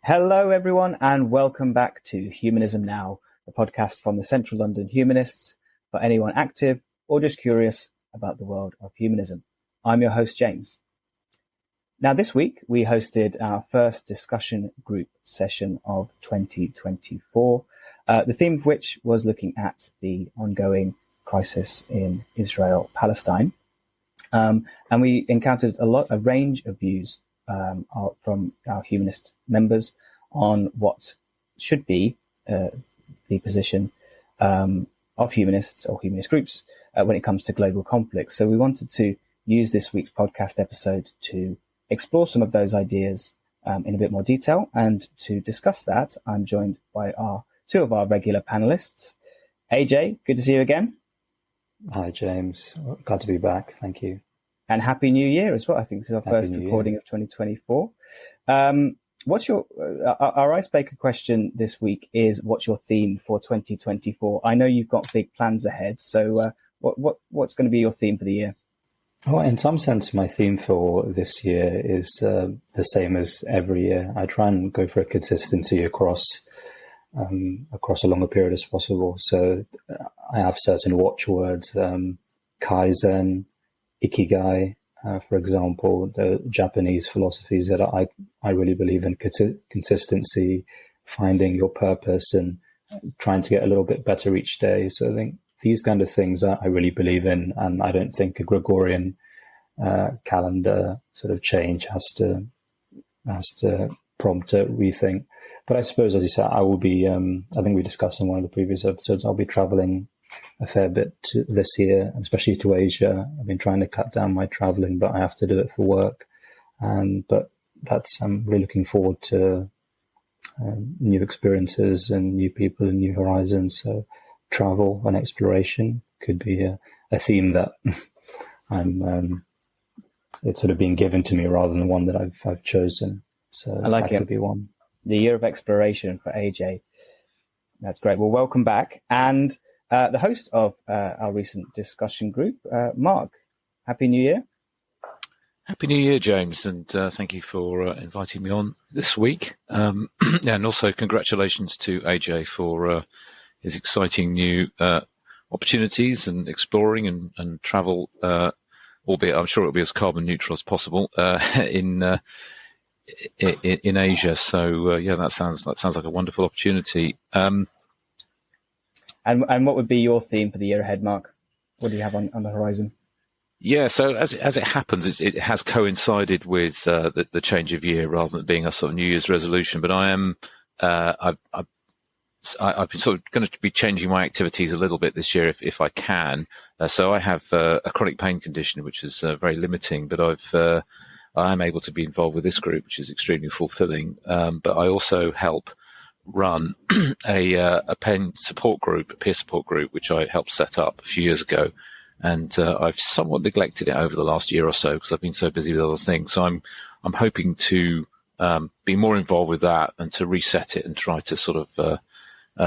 Hello, everyone, and welcome back to Humanism Now, the podcast from the Central London Humanists for anyone active or just curious about the world of humanism. I'm your host, James. Now, this week, we hosted our first discussion group session of 2024, the theme of which was looking at the ongoing crisis in Israel-Palestine. And we encountered a range of views from our humanist members on what should be the position of humanists or humanist groups when it comes to global conflict. So we wanted to use this week's podcast episode to explore some of those ideas in a bit more detail. And to discuss that, I'm joined by two of our regular panelists. AJ, good to see you again. Hi, James. Glad to be back. Thank you. And Happy New Year as well. I think this is our first recording of 2024. What's your our icebreaker question this week is, what's your theme for 2024? I know you've got big plans ahead, so what's going to be your theme for the year? Well, in some sense, my theme for this year is the same as every year. I try and go for a consistency across a longer period as possible. So I have certain watchwords, Kaizen, Ikigai, for example, the Japanese philosophies that I really believe in: consistency, finding your purpose, and trying to get a little bit better each day. So I think these kind of things I really believe in, and I don't think a Gregorian calendar sort of change has to prompt a rethink. But I suppose, as you said, I will be. I think we discussed in one of the previous episodes, I'll be traveling a fair bit this year, especially to Asia. I've been trying to cut down my traveling, but I have to do it for work. But I'm really looking forward to new experiences and new people and new horizons. So travel and exploration could be a theme that it's sort of being given to me rather than one that I've chosen. So I like that it. could be one. The year of exploration for AJ. That's great. Well, welcome back. And the host of our recent discussion group, Mark, Happy New Year. Happy New Year, James, and thank you for inviting me on this week. And also congratulations to AJ for his exciting new opportunities and exploring and travel, albeit I'm sure it'll be as carbon neutral as possible in Asia. So that sounds like a wonderful opportunity. And what would be your theme for the year ahead, Mark? What do you have on the horizon? Yeah, so as it happens, it has coincided with the change of year rather than being a sort of New Year's resolution. But I've been sort of going to be changing my activities a little bit this year if I can. So I have a chronic pain condition, which is very limiting, but I am able to be involved with this group, which is extremely fulfilling. But I also help run a pain support group, a peer support group, which I helped set up a few years ago. And I've somewhat neglected it over the last year or so because I've been so busy with other things. So I'm hoping to be more involved with that and to reset it and try to sort of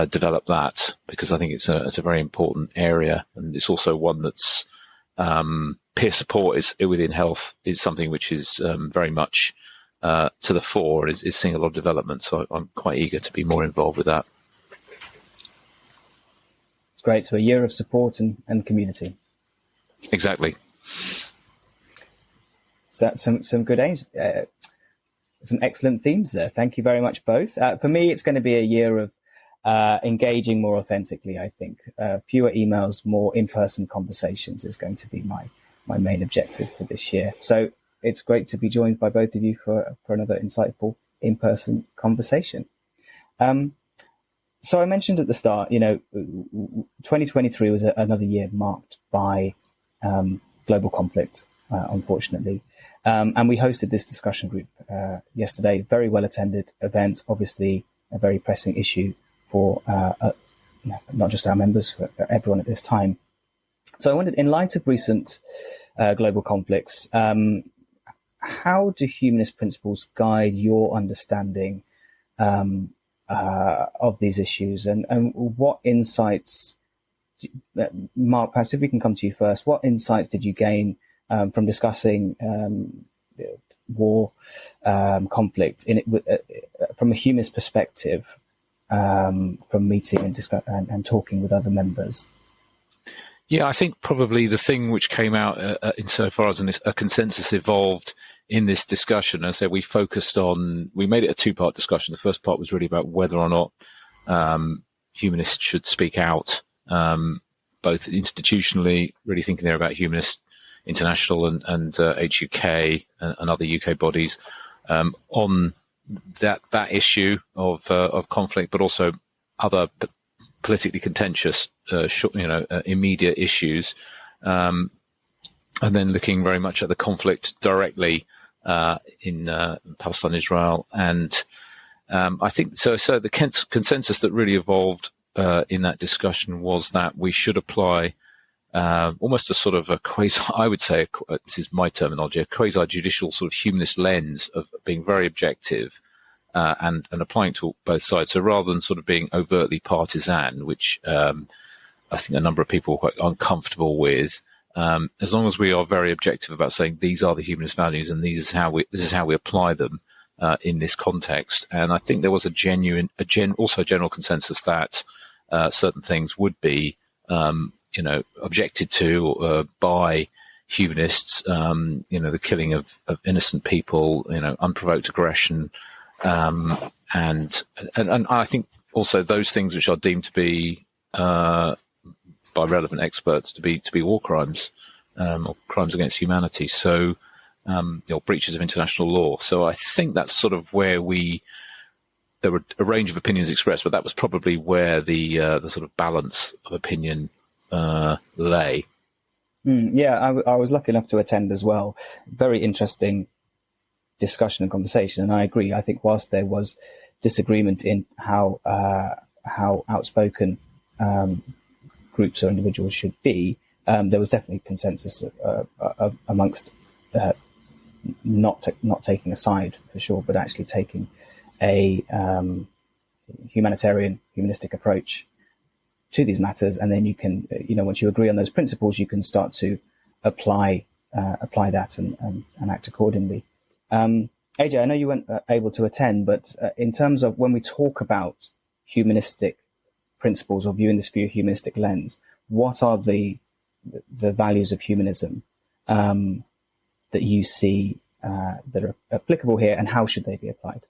develop that, because I think it's a very important area. And it's also one that's peer support is within health is something which is very much to the fore, is seeing a lot of development. So I'm quite eager to be more involved with that. It's great. So a year of support and community. Exactly. So some good aims, some excellent themes there. Thank you very much, both. For me, it's going to be a year of engaging more authentically, I think. Fewer emails, more in-person conversations is going to be my main objective for this year. So it's great to be joined by both of you for another insightful in-person conversation. So I mentioned at the start, 2023 was another year marked by global conflict, unfortunately. And we hosted this discussion group yesterday, very well attended event, obviously a very pressing issue for not just our members, for everyone at this time. So I wondered, in light of recent global conflicts, how do humanist principles guide your understanding of these issues, and what insights, Mark, perhaps if we can come to you first, what insights did you gain from discussing war, conflict in it from a humanist perspective, from meeting and talking with other members? Yeah, I think probably the thing which came out insofar as a consensus evolved in this discussion, as I said, we made it a two-part discussion. The first part was really about whether or not humanists should speak out, both institutionally, really thinking there about Humanist International and HUK and other UK bodies on that issue of conflict, but also other politically contentious, immediate issues, and then looking very much at the conflict directly in Palestine, Israel, and I think so. So the consensus that really evolved in that discussion was that we should apply almost a sort of a quasi, I would say, this is my terminology, a quasi-judicial sort of humanist lens of being very objective and applying to both sides. So rather than sort of being overtly partisan, which I think a number of people were quite uncomfortable with, as long as we are very objective about saying these are the humanist values and this is how we apply them in this context. And I think there was also a general consensus that certain things would be objected to by humanists, the killing of innocent people, unprovoked aggression, and I think also those things which are deemed to be by relevant experts to be war crimes or crimes against humanity. So, breaches of international law. So I think that's sort of where there were a range of opinions expressed, but that was probably where the sort of balance of opinion lay. I was lucky enough to attend as well. Very interesting discussion and conversation, and I agree. I think whilst there was disagreement in how outspoken groups or individuals should be, there was definitely consensus amongst not taking a side for sure, but actually taking a humanistic approach to these matters. And then you can, once you agree on those principles, you can start to apply that and act accordingly. AJ, I know you weren't able to attend, but in terms of when we talk about humanistic principles or viewing this through a humanistic lens, what are the values of humanism that you see that are applicable here, and how should they be applied?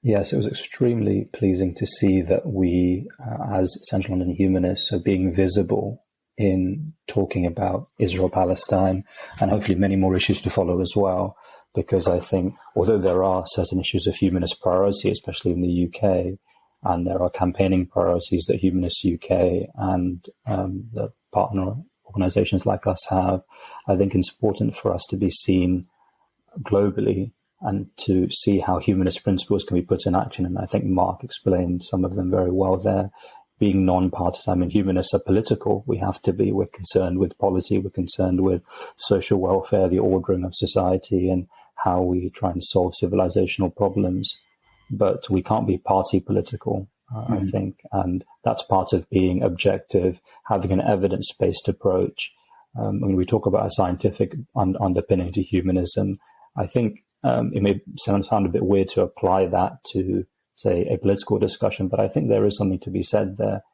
Yes, it was extremely pleasing to see that we, as Central London Humanists, are being visible in talking about Israel-Palestine, and hopefully many more issues to follow as well, because I think, although there are certain issues of humanist priority, especially in the UK, and there are campaigning priorities that Humanist UK and the partner organisations like us have, I think it's important for us to be seen globally and to see how humanist principles can be put in action. And I think Mark explained some of them very well there. Being non-partisan, I mean, humanists are political. We have to be. We're concerned with polity. We're concerned with social welfare, the ordering of society, and how we try and solve civilizational problems. But we can't be party political, I think. And that's part of being objective, having an evidence-based approach. When we talk about a scientific underpinning to humanism, I think it may sound a bit weird to apply that to, say, a political discussion, but I think there is something to be said there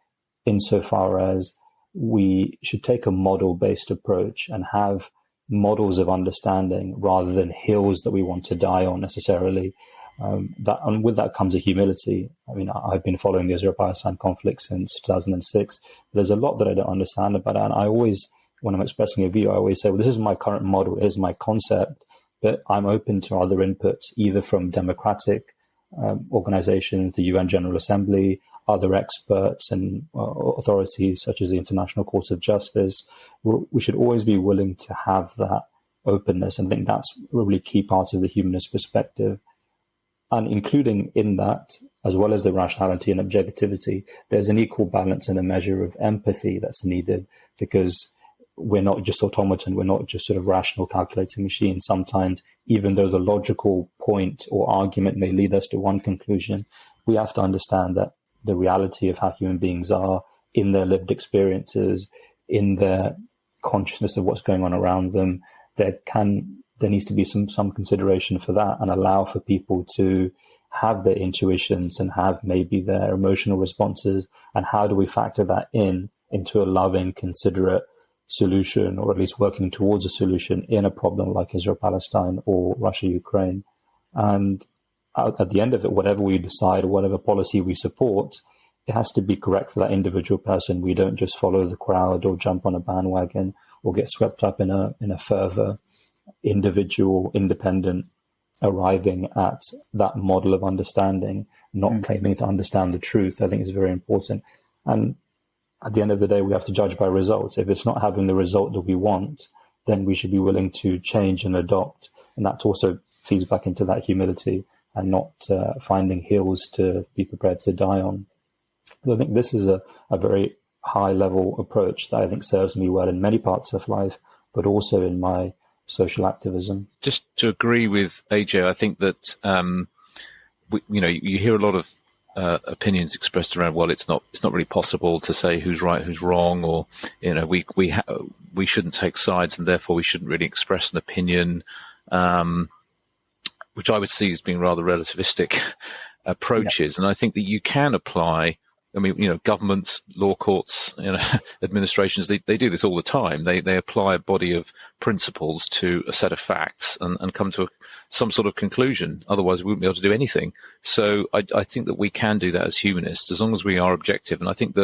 insofar as we should take a model-based approach and have models of understanding rather than hills that we want to die on necessarily. And with that comes a humility. I mean, I've been following the Israel-Palestine conflict since 2006. There's a lot that I don't understand about it. And I always, when I'm expressing a view, I always say, well, this is my current model, here's my concept, but I'm open to other inputs, either from democratic organizations, the UN General Assembly, other experts and authorities such as the International Court of Justice. We should always be willing to have that openness. And I think that's a really key part of the humanist perspective. And including in that, as well as the rationality and objectivity, there's an equal balance and a measure of empathy that's needed, because we're not just automaton, we're not just sort of rational calculating machines. Sometimes, even though the logical point or argument may lead us to one conclusion, we have to understand that the reality of how human beings are in their lived experiences, in their consciousness of what's going on around them, there can there needs to be some consideration for that and allow for people to have their intuitions and have maybe their emotional responses. And how do we factor that into a loving, considerate solution, or at least working towards a solution in a problem like Israel-Palestine or Russia-Ukraine? And at the end of it, whatever we decide or whatever policy we support, it has to be correct for that individual person. We don't just follow the crowd or jump on a bandwagon or get swept up in a further individual, independent arriving at that model of understanding, not claiming to understand the truth. I think is very important. And at the end of the day, we have to judge by results. If it's not having the result that we want, then we should be willing to change and adopt. And that also feeds back into that humility and not finding hills to be prepared to die on. But I think this is a very high level approach that I think serves me well in many parts of life, but also in my social activism. Just to agree with AJ, I think that you hear a lot of opinions expressed around, well, it's not really possible to say who's right, who's wrong, or we shouldn't take sides, and therefore we shouldn't really express an opinion, which I would see as being rather relativistic approaches. And I think that you can apply. I mean, governments, law courts, administrations, they do this all the time. They apply a body of principles to a set of facts and come to some sort of conclusion. Otherwise, we wouldn't be able to do anything. So I think that we can do that as humanists, as long as we are objective. And I think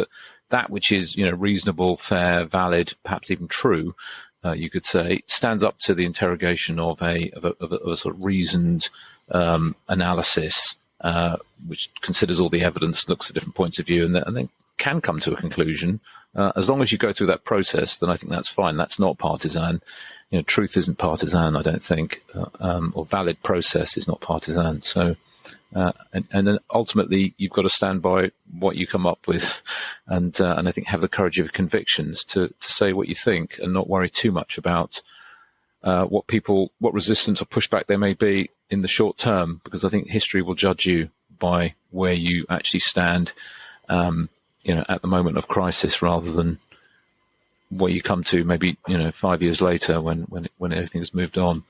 that which is, reasonable, fair, valid, perhaps even true, you could say, stands up to the interrogation of a sort of reasoned analysis, which considers all the evidence, looks at different points of view, and then can come to a conclusion. As long as you go through that process, then I think that's fine. That's not partisan. Truth isn't partisan, I don't think, or valid process is not partisan. So, and then ultimately, you've got to stand by what you come up with, and I think have the courage of your convictions to say what you think, and not worry too much about what resistance or pushback there may be in the short term, because I think history will judge you by where you actually stand, at the moment of crisis, rather than what you come to maybe 5 years later when everything has moved on.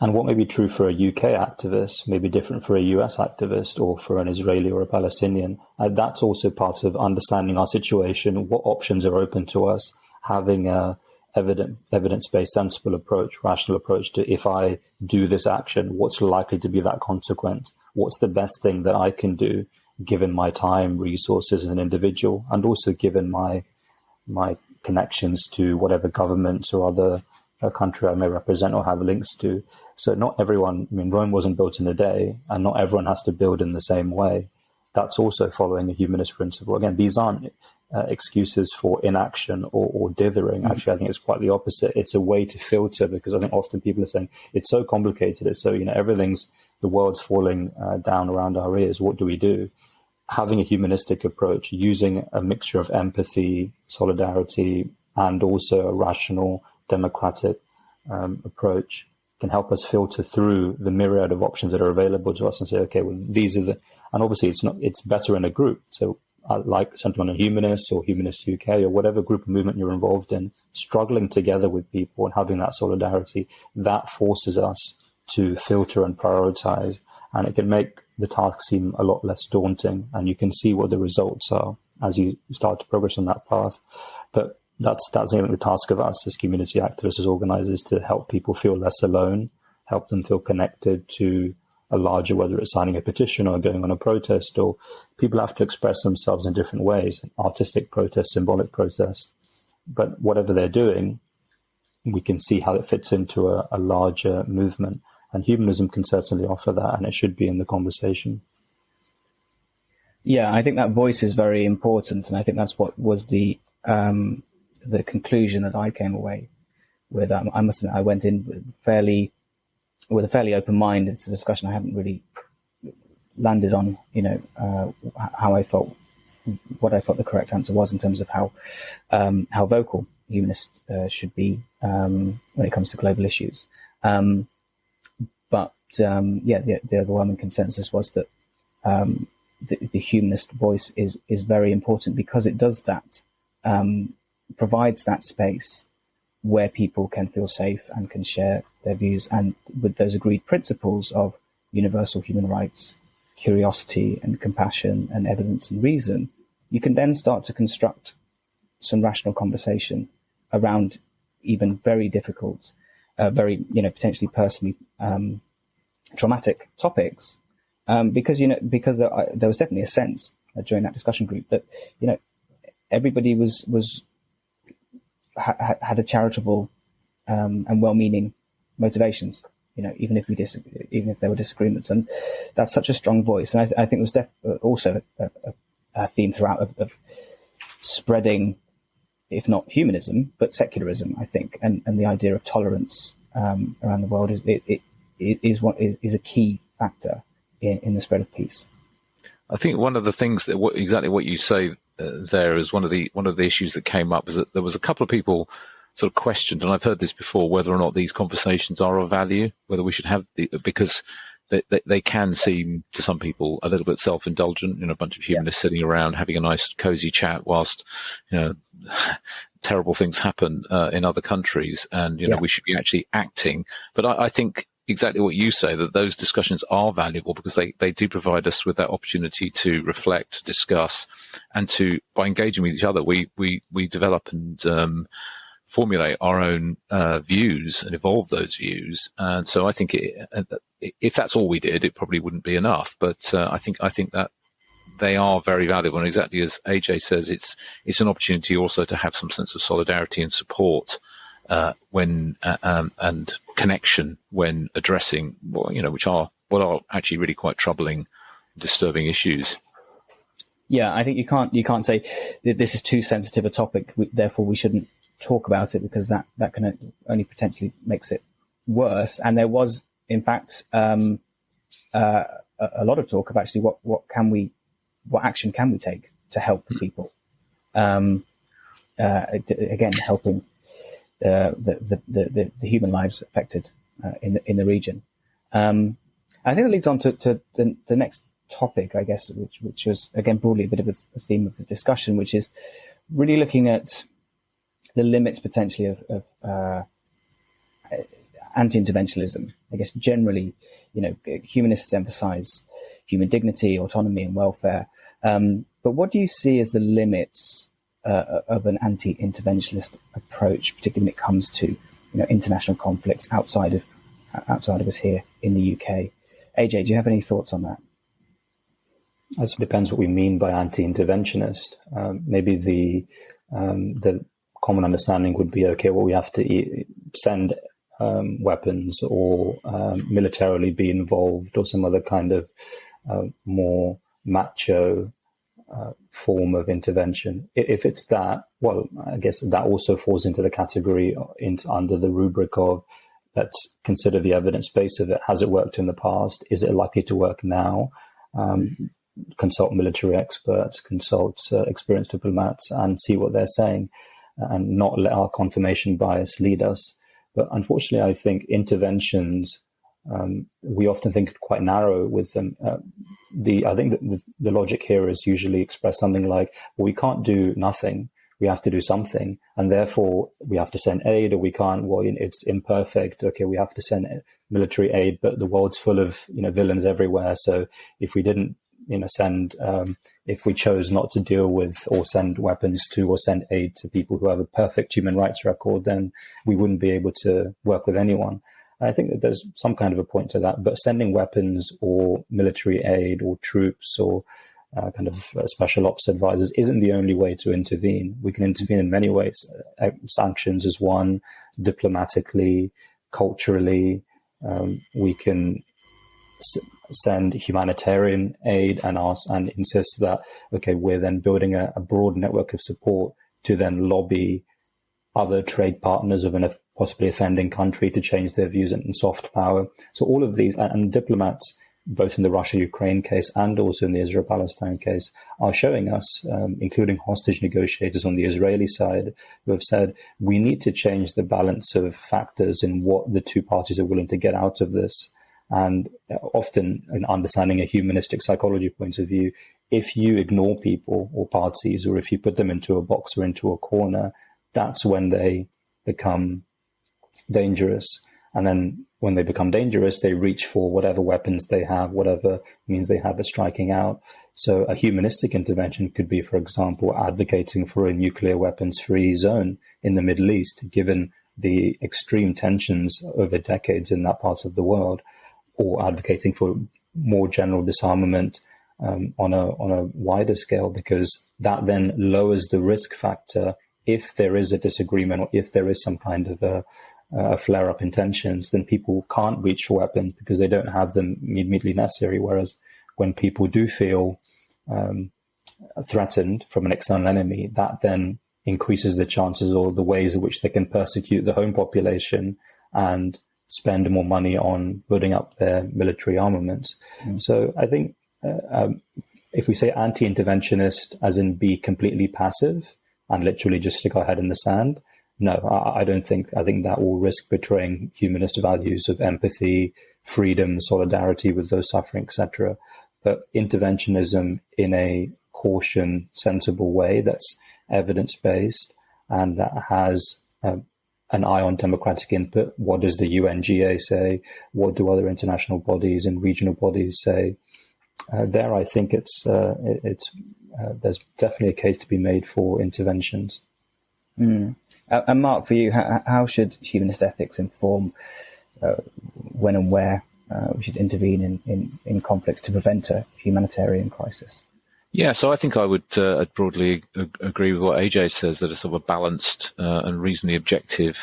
And what may be true for a UK activist may be different for a US activist or for an Israeli or a Palestinian. That's also part of understanding our situation, what options are open to us, having a evidence-based, sensible approach, rational approach to, if I do this action, what's likely to be that consequence? What's the best thing that I can do, given my time, resources as an individual, and also given my connections to whatever governments or other country I may represent or have links to. So not everyone, Rome wasn't built in a day, and not everyone has to build in the same way. That's also following a humanist principle. Again, these aren't excuses for inaction or dithering. Actually, I think it's quite the opposite. It's a way to filter, because I think often people are saying it's so complicated. It's so, the world's falling down around our ears. What do we do? Having a humanistic approach, using a mixture of empathy, solidarity, and also a rational, democratic approach can help us filter through the myriad of options that are available to us and say, okay, well, these are and obviously it's better in a group. So like Central London Humanists or Humanist UK or whatever group of movement you're involved in, struggling together with people and having that solidarity, that forces us to filter and prioritize. And it can make the task seem a lot less daunting, and you can see what the results are as you start to progress on that path. But that's I think the task of us as community activists, as organizers, to help people feel less alone, help them feel connected to a larger, whether it's signing a petition or going on a protest, or people have to express themselves in different ways, artistic protest, symbolic protest. But whatever they're doing, we can see how it fits into a larger movement. And humanism can certainly offer that, and it should be in the conversation. Yeah, I think that voice is very important, and I think that's what was the conclusion that I came away with. I must admit, I went in with a fairly open mind. It's a discussion I haven't really landed on, how I felt, what I felt the correct answer was in terms of how vocal humanists should be when it comes to global issues. But the overwhelming consensus was that the humanist voice is very important, because it does that, provides that space where people can feel safe and can share their views, and with those agreed principles of universal human rights, curiosity and compassion and evidence and reason, you can then start to construct some rational conversation around even very difficult, very, potentially personally traumatic topics. Because there was definitely a sense during that discussion group that, everybody had a charitable and well-meaning motivations, even if even if there were disagreements, and that's such a strong voice. And I think it was also a theme throughout of spreading, if not humanism, but secularism, I think, and the idea of tolerance around the world is a key factor in the spread of peace. I think one of the things that exactly what you say there is one of the issues that came up is that there was a couple of people sort of questioned, and I've heard this before, whether or not these conversations are of value, whether we should have because they can seem to some people a little bit self-indulgent, a bunch of humanists sitting around having a nice cozy chat whilst, terrible things happen in other countries, and we should be actually acting. But I think exactly what you say, that those discussions are valuable because they do provide us with that opportunity to reflect, discuss, and by engaging with each other, we develop and formulate our own views and evolve those views. And so I think if that's all we did, it probably wouldn't be enough. But I think that they are very valuable. And exactly as AJ says, it's an opportunity also to have some sense of solidarity and support when and connection when addressing what are actually really quite troubling, disturbing issues. Yeah, I think you can't say that this is too sensitive a topic, therefore we shouldn't talk about it, because that can only potentially makes it worse. And there was, in fact, a lot of talk of actually what action can we take to help people. Again, helping the human lives affected in the region. I think it leads on to the next topic, I guess, which was again broadly a bit of a theme of the discussion, which is really looking at the limits potentially of anti-interventionism. I guess generally, humanists emphasize human dignity, autonomy, and welfare. But what do you see as the limits of an anti-interventionist approach, particularly when it comes to international conflicts outside of us here in the UK? AJ, do you have any thoughts on that? It depends what we mean by anti-interventionist. Maybe the common understanding would be, okay, well, we have to send weapons or militarily be involved, or some other kind of more macho form of intervention. If it's that, well, I guess that also falls into the category under the rubric of, let's consider the evidence base of it. Has it worked in the past? Is it likely to work now? Consult military experts, consult experienced diplomats, and see what they're saying, and not let our confirmation bias lead us. But unfortunately, I think interventions, we often think quite narrow with them. I think that the logic here is usually expressed something like, well, we can't do nothing. We have to do something, and therefore we have to send aid, or we can't. Well, it's imperfect. Okay, we have to send military aid, but the world's full of villains everywhere. So if we didn't if we chose not to deal with or send weapons to or send aid to people who have a perfect human rights record, then we wouldn't be able to work with anyone. I think that there's some kind of a point to that, but sending weapons or military aid or troops or kind of special ops advisors isn't the only way to intervene. We can intervene in many ways. Sanctions is one, diplomatically, culturally. We can send humanitarian aid and insist that, okay, we're then building a broad network of support to then lobby other trade partners of a possibly offending country to change their views and soft power. So all of these, and diplomats, both in the Russia-Ukraine case and also in the Israel-Palestine case, are showing us, including hostage negotiators on the Israeli side, who have said, we need to change the balance of factors in what the two parties are willing to get out of this. And often, in understanding a humanistic psychology point of view, if you ignore people or parties, or if you put them into a box or into a corner, that's when they become dangerous. And then when they become dangerous, they reach for whatever weapons they have, whatever means they have of striking out. So a humanistic intervention could be, for example, advocating for a nuclear weapons-free zone in the Middle East, given the extreme tensions over decades in that part of the world, or advocating for more general disarmament on a wider scale, because that then lowers the risk factor. If there is a disagreement, or if there is some kind of a flare-up in tensions, then people can't reach for weapons because they don't have them immediately necessary. Whereas when people do feel threatened from an external enemy, that then increases the chances or the ways in which they can persecute the home population and spend more money on building up their military armaments. So I think if we say anti-interventionist as in be completely passive and literally just stick our head in the sand, no, I don't think. I think that will risk betraying humanist values of empathy, freedom, solidarity with those suffering, etc. But interventionism in a caution, sensible way that's evidence-based and that has an eye on democratic input. What does the UNGA say? What do other international bodies and regional bodies say? There, I think there's definitely a case to be made for interventions. And Mark, for you, how should humanist ethics inform when and where we should intervene in conflicts to prevent a humanitarian crisis? Yeah, so I think I would I'd broadly agree with what AJ says, that a sort of a balanced and reasonably objective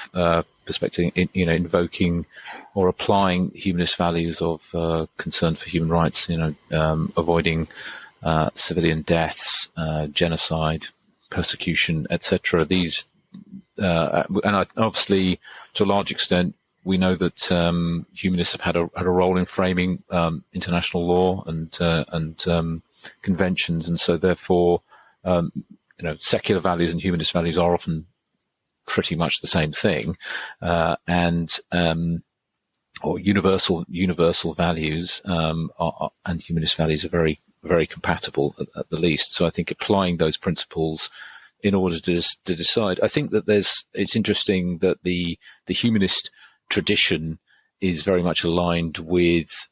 perspective, invoking or applying humanist values of concern for human rights, avoiding civilian deaths, genocide, persecution, etc. These, and obviously, to a large extent, we know that humanists have had a role in framing international law and conventions, and so therefore, secular values and humanist values are often pretty much the same thing, or universal values and humanist values are very, very compatible at the least. So I think applying those principles in order to decide. I think that it's interesting that the humanist tradition is very much aligned with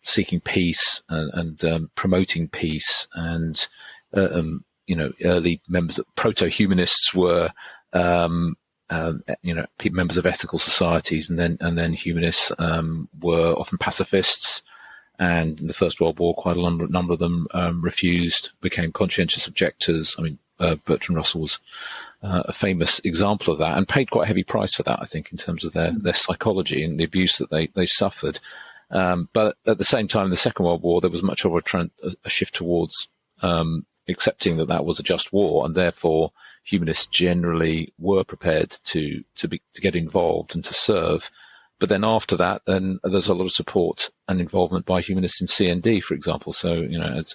seeking peace and promoting peace, and early members of proto-humanists were members of ethical societies, and then humanists were often pacifists. And in the First World War, quite a number of them became conscientious objectors. I mean, Bertrand Russell was a famous example of that, and paid quite a heavy price for that, I think, in terms of their psychology and the abuse that they suffered. But at the same time, in the Second World War, there was much of a shift towards accepting that was a just war, and therefore humanists generally were prepared to get involved and to serve. But then after that, then there's a lot of support and involvement by humanists in CND, for example. So,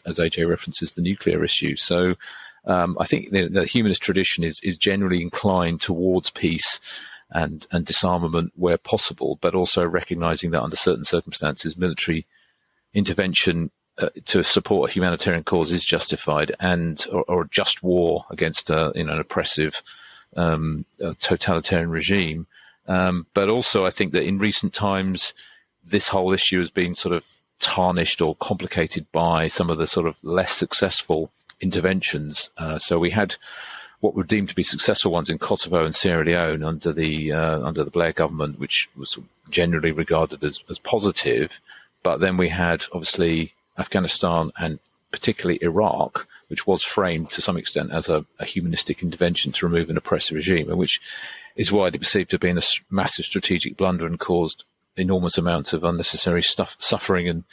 as AJ references, the nuclear issue. So I think the humanist tradition is generally inclined towards peace and disarmament where possible, but also recognizing that under certain circumstances, military intervention to support a humanitarian cause is justified, or a just war against an oppressive totalitarian regime. But also, I think that in recent times, this whole issue has been sort of tarnished or complicated by some of the sort of less successful interventions. So we had what were deemed to be successful ones in Kosovo and Sierra Leone under the Blair government, which was generally regarded as positive. But then we had, obviously, Afghanistan and particularly Iraq, which was framed to some extent as a humanistic intervention to remove an oppressive regime, and which is widely perceived to have been a massive strategic blunder and caused enormous amounts of unnecessary suffering and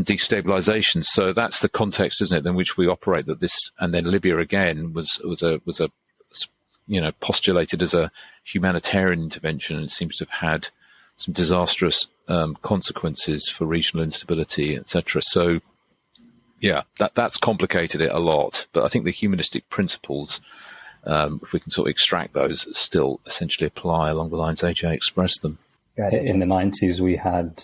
destabilization. So that's the context, isn't it, in which we operate. That this, and then Libya again was postulated as a humanitarian intervention, and it seems to have had some disastrous consequences for regional instability, etc. So, yeah, that's complicated it a lot. But I think the humanistic principles, if we can sort of extract those, still essentially apply along the lines AJ expressed them. In the 90s, we had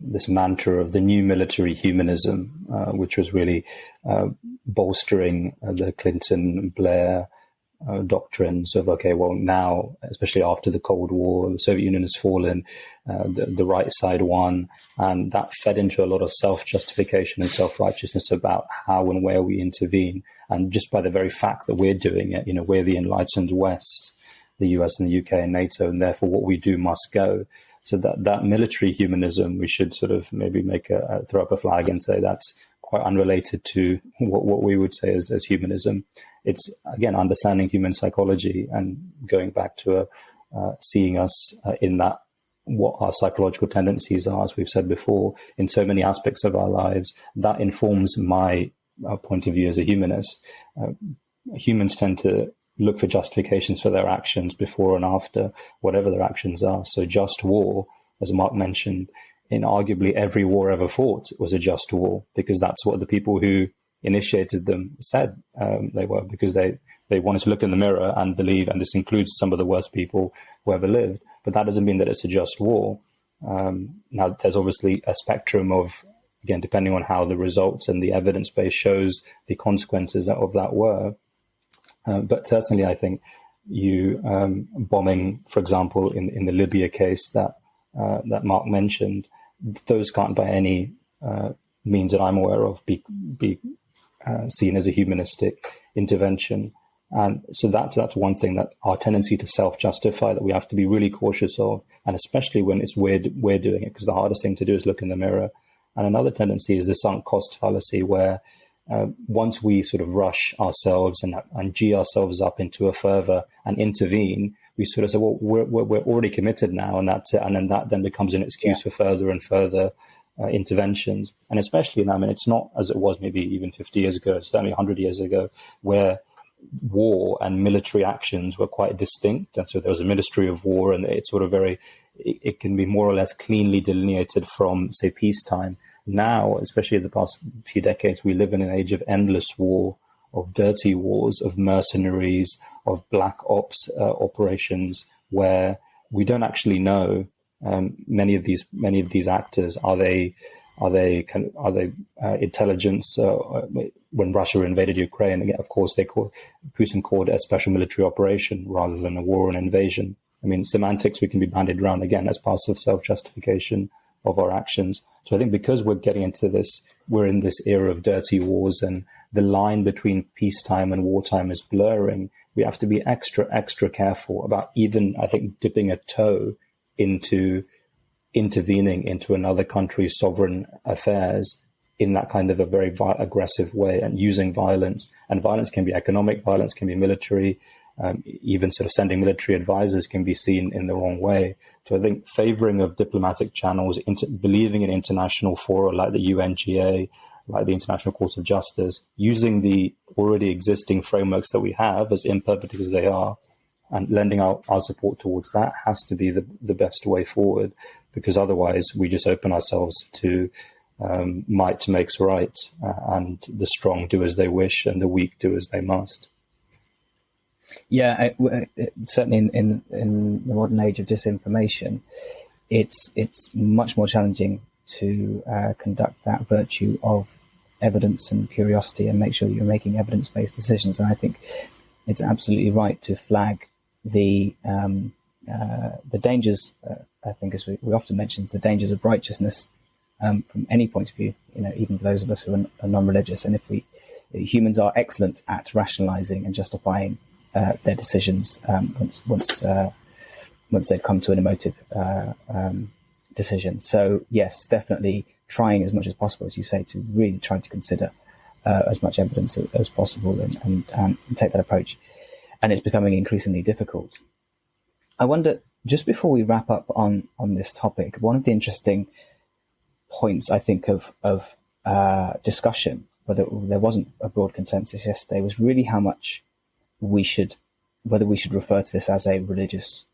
this mantra of the new military humanism, which was really bolstering the Clinton, Blair doctrines of, okay, well, now, especially after the Cold War, the Soviet Union has fallen, the right side won, and that fed into a lot of self-justification and self-righteousness about how and where we intervene. And just by the very fact that we're doing it, we're the enlightened West, the US and the UK and NATO, and therefore what we do must go. So that military humanism, we should sort of maybe throw up a flag and say that's quite unrelated to what we would say as humanism. It's, again, understanding human psychology and going back to seeing us in that, what our psychological tendencies are, as we've said before, in so many aspects of our lives. That informs my point of view as a humanist. Humans tend to look for justifications for their actions before and after, whatever their actions are. So just war, as Mark mentioned, in arguably every war ever fought was a just war, because that's what the people who initiated them said they were, because they wanted to look in the mirror and believe, and this includes some of the worst people who ever lived, but that doesn't mean that it's a just war. Now, there's obviously a spectrum of, again, depending on how the results and the evidence base shows the consequences of that were. But certainly, I think bombing, for example, in the Libya case that Mark mentioned, those can't by any means that I'm aware of be seen as a humanistic intervention. And so that's one thing, that our tendency to self-justify, that we have to be really cautious of, and especially when it's we're doing it, because the hardest thing to do is look in the mirror. And another tendency is the sunk cost fallacy, where once we sort of rush ourselves and G ourselves up into a fervor and intervene, we sort of say, well, we're already committed now, and that's it. And then that then becomes an excuse for further and further interventions. And especially now, I mean, it's not as it was maybe even 50 years ago, certainly 100 years ago, where war and military actions were quite distinct. And so there was a Ministry of War, and it's sort of it can be more or less cleanly delineated from, say, peacetime. Now, especially in the past few decades, we live in an age of endless war, of dirty wars, of mercenaries, of black ops operations, where we don't actually know many of these actors. Are they intelligence? When Russia invaded Ukraine, of course, Putin called it a special military operation rather than a war or an invasion. I mean, semantics we can be bandied around again as part of self-justification of our actions. So I think because we're getting into this, we're in this era of dirty wars, and the line between peacetime and wartime is blurring. We have to be extra careful about even, I think, dipping a toe into intervening into another country's sovereign affairs in that kind of a very aggressive way, and using violence. And violence can be economic, violence can be military, even sort of sending military advisors can be seen in the wrong way. So I think favoring of diplomatic channels, believing in international fora like the UNGA, like the International Court of Justice, using the already existing frameworks that we have, as imperfect as they are, and lending our support towards that has to be the best way forward, because otherwise we just open ourselves to might makes right, and the strong do as they wish and the weak do as they must. Yeah, certainly in the modern age of disinformation, it's much more challenging to conduct that virtue of evidence and curiosity and make sure that you're making evidence-based decisions. And I think it's absolutely right to flag the dangers. I think, as we often mention, the dangers of righteousness from any point of view. Even for those of us who are non-religious. And humans are excellent at rationalizing and justifying their decisions once they've come to an emotive decision. So yes, definitely trying as much as possible, as you say, to really try to consider as much evidence as possible and take that approach. And it's becoming increasingly difficult. I wonder, just before we wrap up on this topic, one of the interesting points I think of discussion, whether there wasn't a broad consensus yesterday, was really how much whether we should refer to this as a religious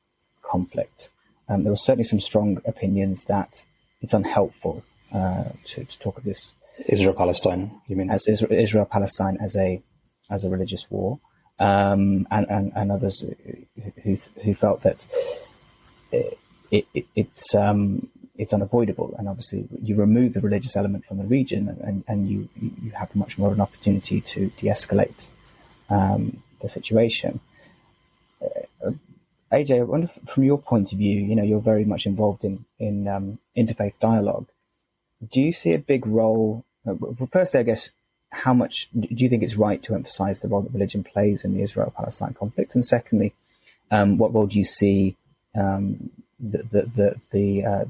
conflict. There were certainly some strong opinions that it's unhelpful to talk of this Israel-Palestine, you mean? As Israel-Palestine as a religious war, and others who felt that it's unavoidable, and obviously you remove the religious element from the region, and you have much more of an opportunity to de-escalate the situation. AJ, I wonder, from your point of view, you're very much involved in interfaith dialogue. Do you see a big role? Well, firstly, I guess, how much do you think it's right to emphasize the role that religion plays in the Israel-Palestine conflict? And secondly, what role do you see the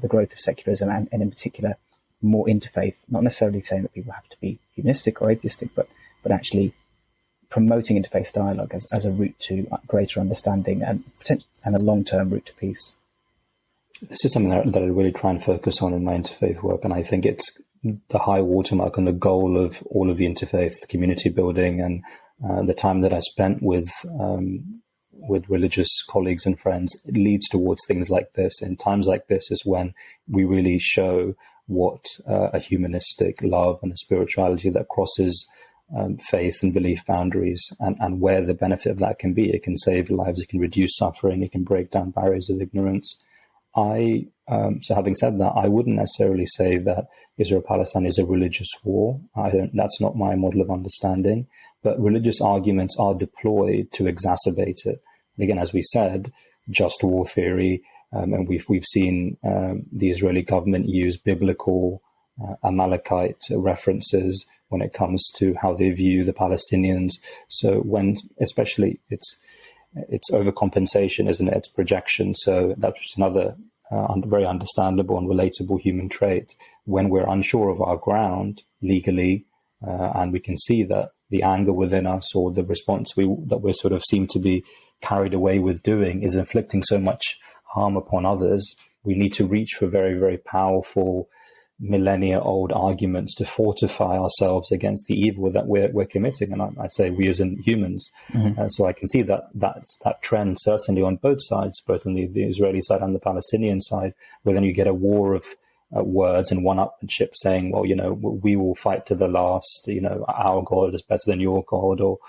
growth of secularism and in particular more interfaith? Not necessarily saying that people have to be humanistic or atheistic, but actually promoting interfaith dialogue as a route to greater understanding and a long-term route to peace. This is something that I really try and focus on in my interfaith work, and I think it's the high watermark and the goal of all of the interfaith community building and the time that I spent with religious colleagues and friends. It leads towards things like this. In times like this is when we really show what a humanistic love and a spirituality that crosses faith and belief boundaries and where the benefit of that can be. It can save lives, it can reduce suffering, it can break down barriers of ignorance. So having said that, I wouldn't necessarily say that Israel-Palestine is a religious war. That's not my model of understanding, but religious arguments are deployed to exacerbate it. And again, as we said, just war theory, and we've seen the Israeli government use biblical Amalekite references when it comes to how they view the Palestinians. So especially it's overcompensation, isn't it? It's projection. So that's just another very understandable and relatable human trait. When we're unsure of our ground legally, and we can see that the anger within us or the response that we sort of seem to be carried away with doing is inflicting so much harm upon others, we need to reach for very, very powerful millennia-old arguments to fortify ourselves against the evil that we're committing. And I say we as in humans. Mm-hmm. So I can see that trend certainly on both sides, both on the Israeli side and the Palestinian side, where then you get a war of words and one-upmanship saying, well, we will fight to the last, our God is better than your God, or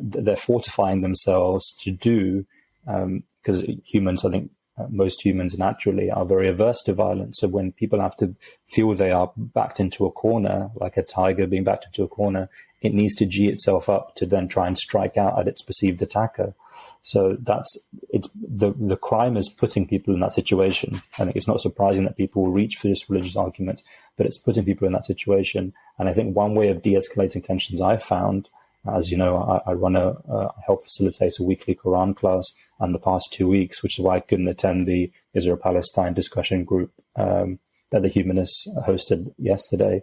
they're fortifying themselves to do, because humans, I think, most humans naturally are very averse to violence. So when people have to feel they are backed into a corner, like a tiger being backed into a corner, it needs to G itself up to then try and strike out at its perceived attacker. So the crime is putting people in that situation. I think it's not surprising that people will reach for this religious argument, but it's putting people in that situation. And I think one way of de-escalating tensions I've found, as you know, I help facilitate a weekly Quran class, and the past 2 weeks, which is why I couldn't attend the Israel-Palestine discussion group that the Humanists hosted yesterday,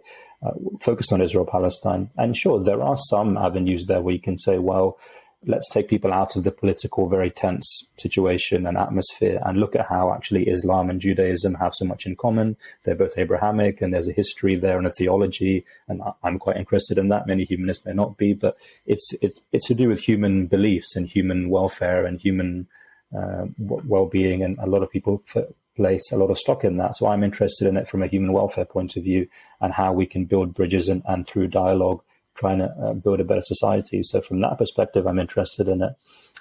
focused on Israel-Palestine. And sure, there are some avenues there where you can say, well, let's take people out of the political, very tense situation and atmosphere and look at how actually Islam and Judaism have so much in common. They're both Abrahamic, and there's a history there and a theology, and I'm quite interested in that. Many humanists may not be, but it's to do with human beliefs and human welfare and human well-being, and a lot of people place a lot of stock in that. So I'm interested in it from a human welfare point of view and how we can build bridges and through dialogue trying to build a better society. So from that perspective, I'm interested in it.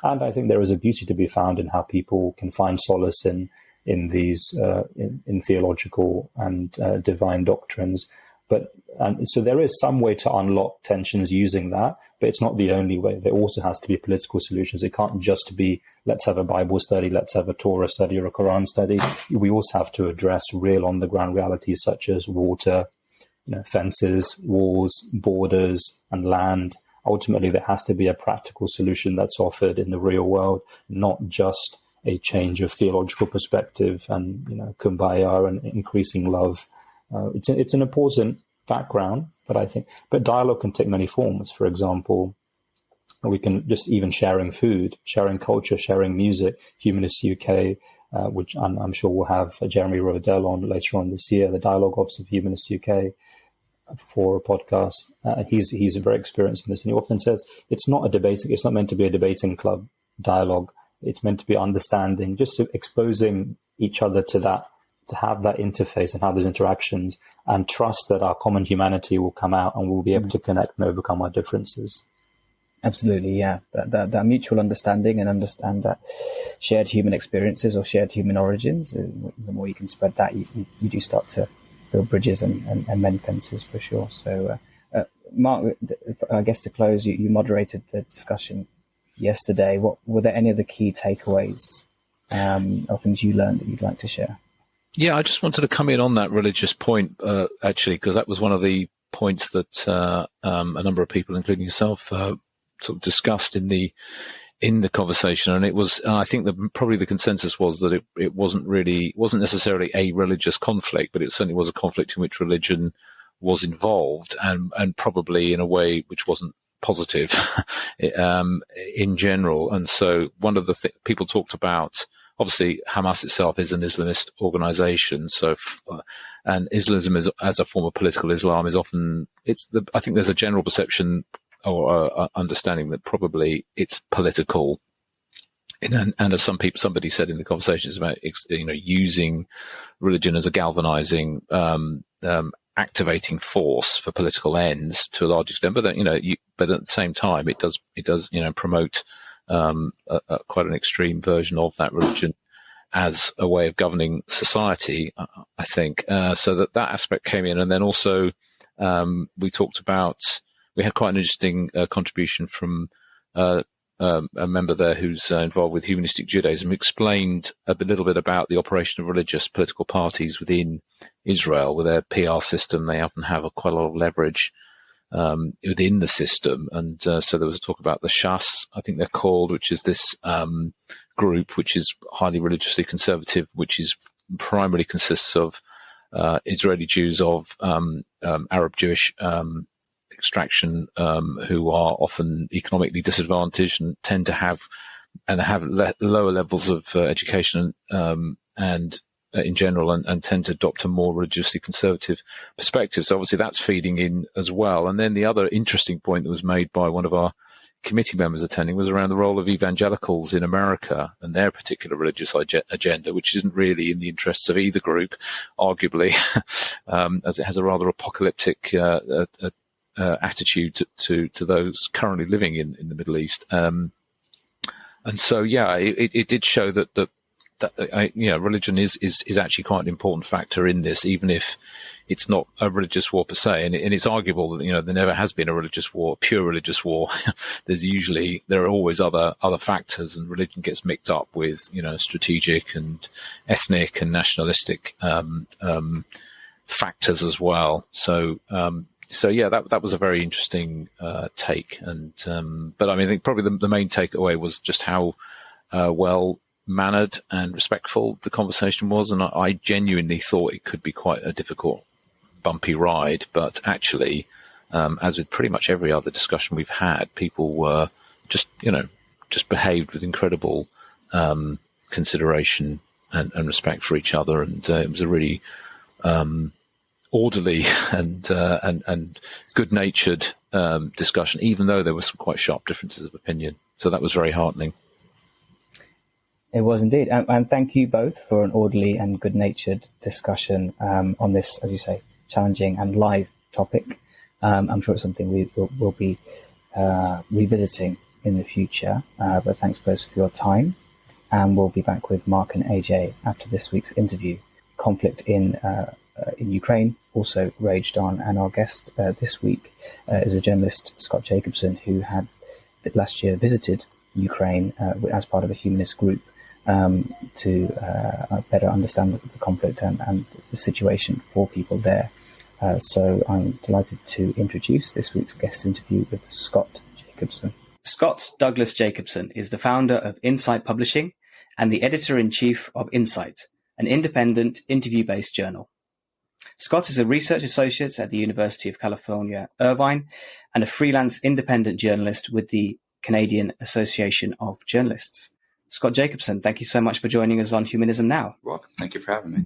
And I think there is a beauty to be found in how people can find solace in these in theological and divine doctrines. So there is some way to unlock tensions using that, but it's not the only way. There also has to be political solutions. It can't just be, let's have a Bible study, let's have a Torah study or a Quran study. We also have to address real on-the-ground realities such as water, fences, walls, borders, and land. Ultimately, there has to be a practical solution that's offered in the real world, not just a change of theological perspective and kumbaya and increasing love. It's an important background, but dialogue can take many forms. For example, we can just even sharing food, sharing culture, sharing music. Humanist UK, which I'm sure we'll have Jeremy Rodell on later on this year, the dialogue officer of Humanist UK, for a podcast. He's very experienced in this, and he often says it's not meant to be a debating club dialogue. It's meant to be understanding, just exposing each other to that, to have that interface and have those interactions, and trust that our common humanity will come out and we'll be able to connect and overcome our differences. Absolutely, yeah. That mutual understanding and understand that shared human experiences or shared human origins, the more you can spread that, you do start to build bridges and mend fences for sure. So, Mark, I guess to close, you moderated the discussion yesterday. What were there any of the key takeaways or things you learned that you'd like to share? Yeah, I just wanted to come in on that religious point, actually, because that was one of the points that a number of people, including yourself, sort of discussed in the conversation. And it was, I think that probably the consensus was that it wasn't necessarily a religious conflict, but it certainly was a conflict in which religion was involved, and probably in a way which wasn't positive in general. And so one of the people talked about, obviously, Hamas itself is an Islamist organization. So, and Islamism as a form of political Islam is often, I think there's a general perception or understanding that probably it's political. And as somebody said in the conversation, it's about, using religion as a galvanizing, activating force for political ends to a large extent. But but at the same time, it does promote quite an extreme version of that religion as a way of governing society, I think. So that aspect came in. And then also we had quite an interesting contribution from a member there who's involved with humanistic Judaism, explained a little bit about the operation of religious political parties within Israel. With their PR system, they often have quite a lot of leverage within the system. And so there was a talk about the Shas, I think they're called, which is this group which is highly religiously conservative, which is primarily consists of Israeli Jews of Arab Jewish extraction, who are often economically disadvantaged and tend to have lower levels of education and in general, and tend to adopt a more religiously conservative perspective. So obviously that's feeding in as well. And then the other interesting point that was made by one of our committee members attending was around the role of evangelicals in America and their particular religious agenda, which isn't really in the interests of either group, arguably, as it has a rather apocalyptic attitude to those currently living in the Middle East. And so, yeah, it did show that religion is actually quite an important factor in this, even if it's not a religious war per se. And it's arguable that, there never has been a religious war, pure religious war. There are always other factors, and religion gets mixed up with, strategic and ethnic and nationalistic factors as well. So yeah, that was a very interesting take. And but I think probably the main takeaway was just how well mannered and respectful the conversation was, and I genuinely thought it could be quite a difficult, bumpy ride. But actually, as with pretty much every other discussion we've had, people were just behaved with incredible consideration and respect for each other, and it was a really orderly and good-natured discussion, even though there were some quite sharp differences of opinion. So that was very heartening. It was indeed. And thank you both for an orderly and good-natured discussion on this, as you say, challenging and live topic. I'm sure it's something we'll be revisiting in the future. But thanks both for your time. And we'll be back with Mark and AJ after this week's interview. Conflict in Ukraine also raged on, and our guest this week is a journalist, Scott Jacobson, who had last year visited Ukraine as part of a humanist group to better understand the conflict and the situation for people there. So I'm delighted to introduce this week's guest interview with Scott Jacobson. Scott Douglas Jacobson is the founder of Insight Publishing and the editor-in-chief of Insight, an independent, interview-based journal. Scott is a research associate at the University of California, Irvine, and a freelance independent journalist with the Canadian Association of Journalists. Scott Jacobson, thank you so much for joining us on Humanism Now. You're welcome. Thank you for having me.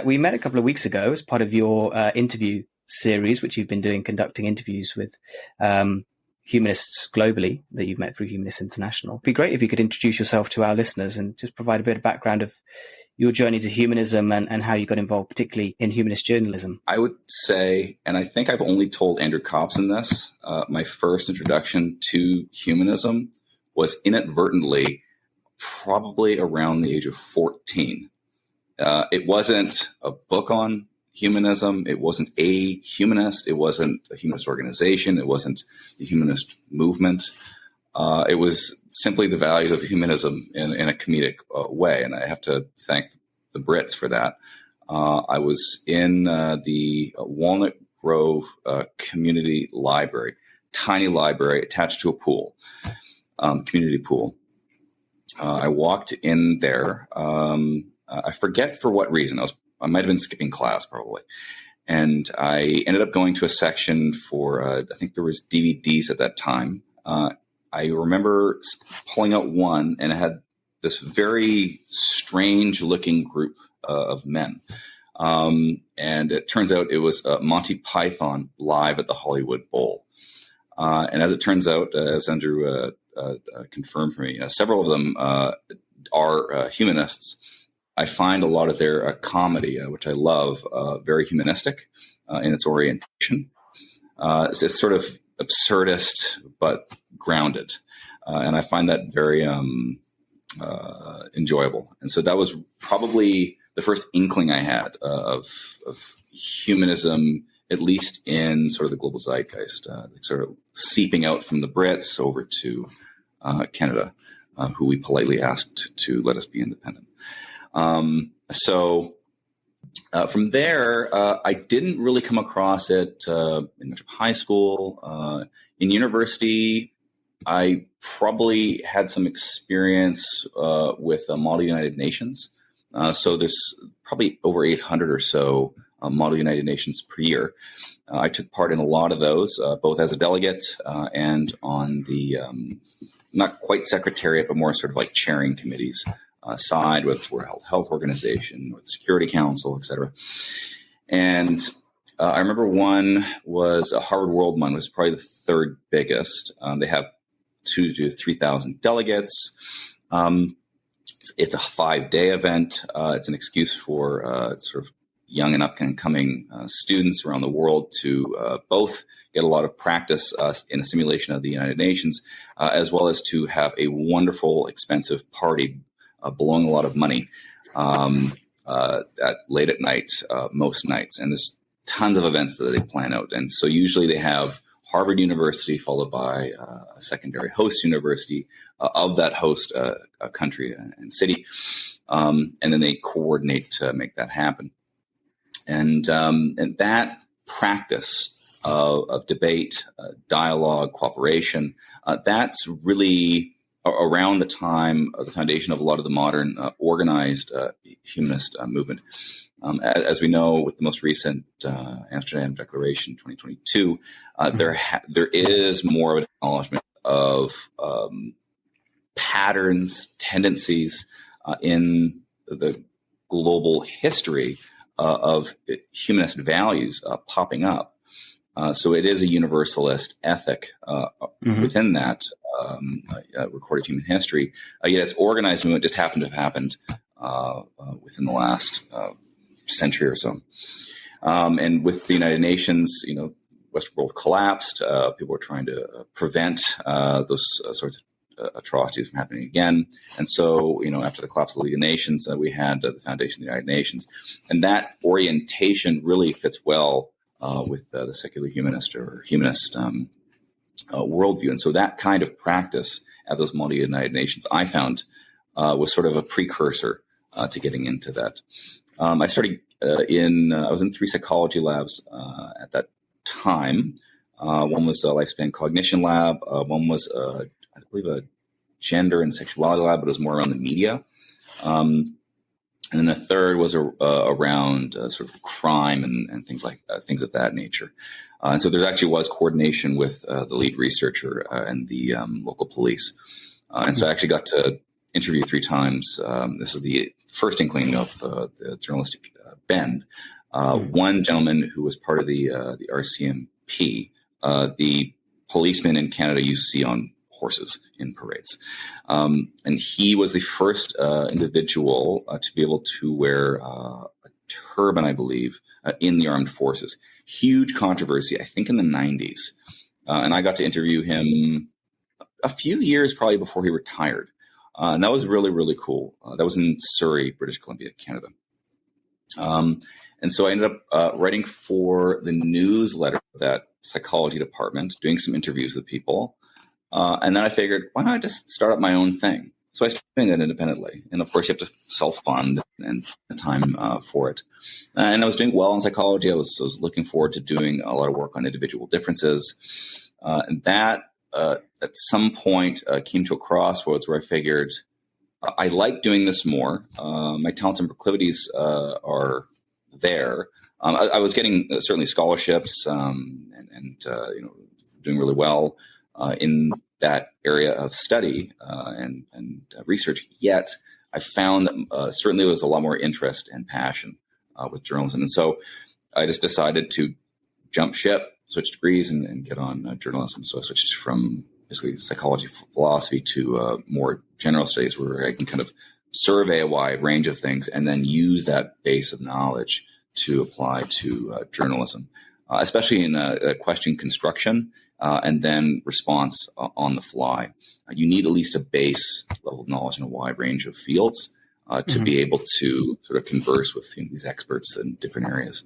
We met a couple of weeks ago as part of your interview series, which you've been doing, conducting interviews with humanists globally that you've met through Humanist International. It'd be great if you could introduce yourself to our listeners and just provide a bit of background of your journey to humanism and how you got involved, particularly in humanist journalism. I would say, and I think I've only told Andrew Jacobsen this, my first introduction to humanism was inadvertently probably around the age of 14. It wasn't a book on humanism. It wasn't a humanist. It wasn't a humanist organization. It wasn't the humanist movement. It was simply the values of humanism in a comedic way, and I have to thank the Brits for that. I was in the Walnut Grove Community Library, tiny library attached to a pool, community pool. I walked in there. I forget for what reason. I might have been skipping class probably. And I ended up going to a section for, I think there was DVDs at that time. I remember pulling out one, and it had this very strange looking group of men. And it turns out it was Monty Python live at the Hollywood Bowl. And as it turns out, as Andrew confirmed for me, several of them are humanists. I find a lot of their comedy, which I love, very humanistic in its orientation. It's sort of absurdist, but grounded. And I find that very enjoyable. And so that was probably the first inkling I had of humanism, at least in sort of the global zeitgeist, sort of seeping out from the Brits over to Canada, who we politely asked to let us be independent. So from there, I didn't really come across it in much of high school. In university, I probably had some experience with Model United Nations. So there's probably over 800 or so Model United Nations per year. I took part in a lot of those, both as a delegate and on the not quite secretariat, but more sort of like chairing committees side with World Health Organization, with Security Council, et cetera. And I remember one was a Harvard World One, was probably the third biggest. They have 2,000 to 3,000 delegates. It's a 5-day event. It's an excuse for sort of young and up-and-coming students around the world to both get a lot of practice in a simulation of the United Nations, as well as to have a wonderful, expensive party blowing a lot of money late at night, most nights. And there's tons of events that they plan out. And so usually they have Harvard University followed by a secondary host university of that host country and city. And then they coordinate to make that happen. And that practice of debate, dialogue, cooperation, that's really around the time of the foundation of a lot of the modern organized humanist movement. As we know, with the most recent Amsterdam Declaration 2022, there is more of an acknowledgement of patterns, tendencies in the global history of humanist values popping up. So it is a universalist ethic within that recorded human history. Yet its organized movement just happened to have happened within the last century or so. And with the United Nations, Western world collapsed. People were trying to prevent those sorts of atrocities from happening again. And so, after the collapse of the League of Nations, we had the foundation of the United Nations. And that orientation really fits well with the secular humanist or humanist worldview. And so that kind of practice at those Model United Nations, I found, was sort of a precursor to getting into that. I started I was in 3 psychology labs at that time. One was a lifespan cognition lab. One was, I believe, a gender and sexuality lab, but it was more around the media. And then the third was around sort of crime and things like things of that nature. And so there actually was coordination with the lead researcher and the local police. And so I actually got to interview 3 times. This is the first inkling of the journalistic bend. One gentleman who was part of the RCMP, the policemen in Canada you see on horses in parades. And he was the first individual to be able to wear a turban, I believe, in the armed forces. Huge controversy, I think in the 90s. And I got to interview him a few years probably before he retired. And that was really, really cool. That was in Surrey, British Columbia, Canada. And so I ended up writing for the newsletter of that psychology department, doing some interviews with people. And then I figured, why not just start up my own thing? So I started doing that independently. And of course, you have to self-fund and time for it. And I was doing well in psychology. I was looking forward to doing a lot of work on individual differences. And that at some point came to a crossroads where I figured I like doing this more. My talents and proclivities are there. I was getting certainly scholarships and doing really well in that area of study and research. Yet I found that certainly there was a lot more interest and passion with journalism. And so I just decided to jump ship, switch degrees, and get on journalism. So I switched from basically psychology, philosophy to more general studies, where I can kind of survey a wide range of things and then use that base of knowledge to apply to journalism, especially in question construction and then response on the fly. You need at least a base level of knowledge in a wide range of fields to be able to sort of converse with these experts in different areas.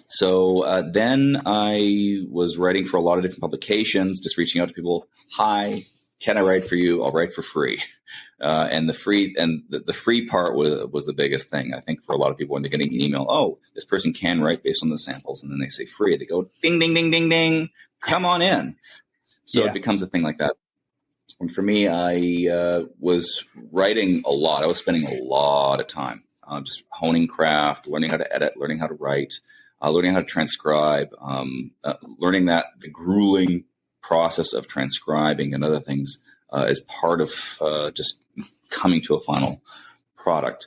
So then I was writing for a lot of different publications, just reaching out to people. Hi, can I write for you? I'll write for free. And the free part was the biggest thing, I think, for a lot of people when they're getting an email. Oh, this person can write based on the samples, and then they say free. They go ding, ding, ding, ding, ding. Come on in. So It becomes a thing like that. And for me, I was writing a lot. I was spending a lot of time just honing craft, learning how to edit, learning how to write, learning how to transcribe, learning that the grueling process of transcribing and other things is part of just coming to a final product.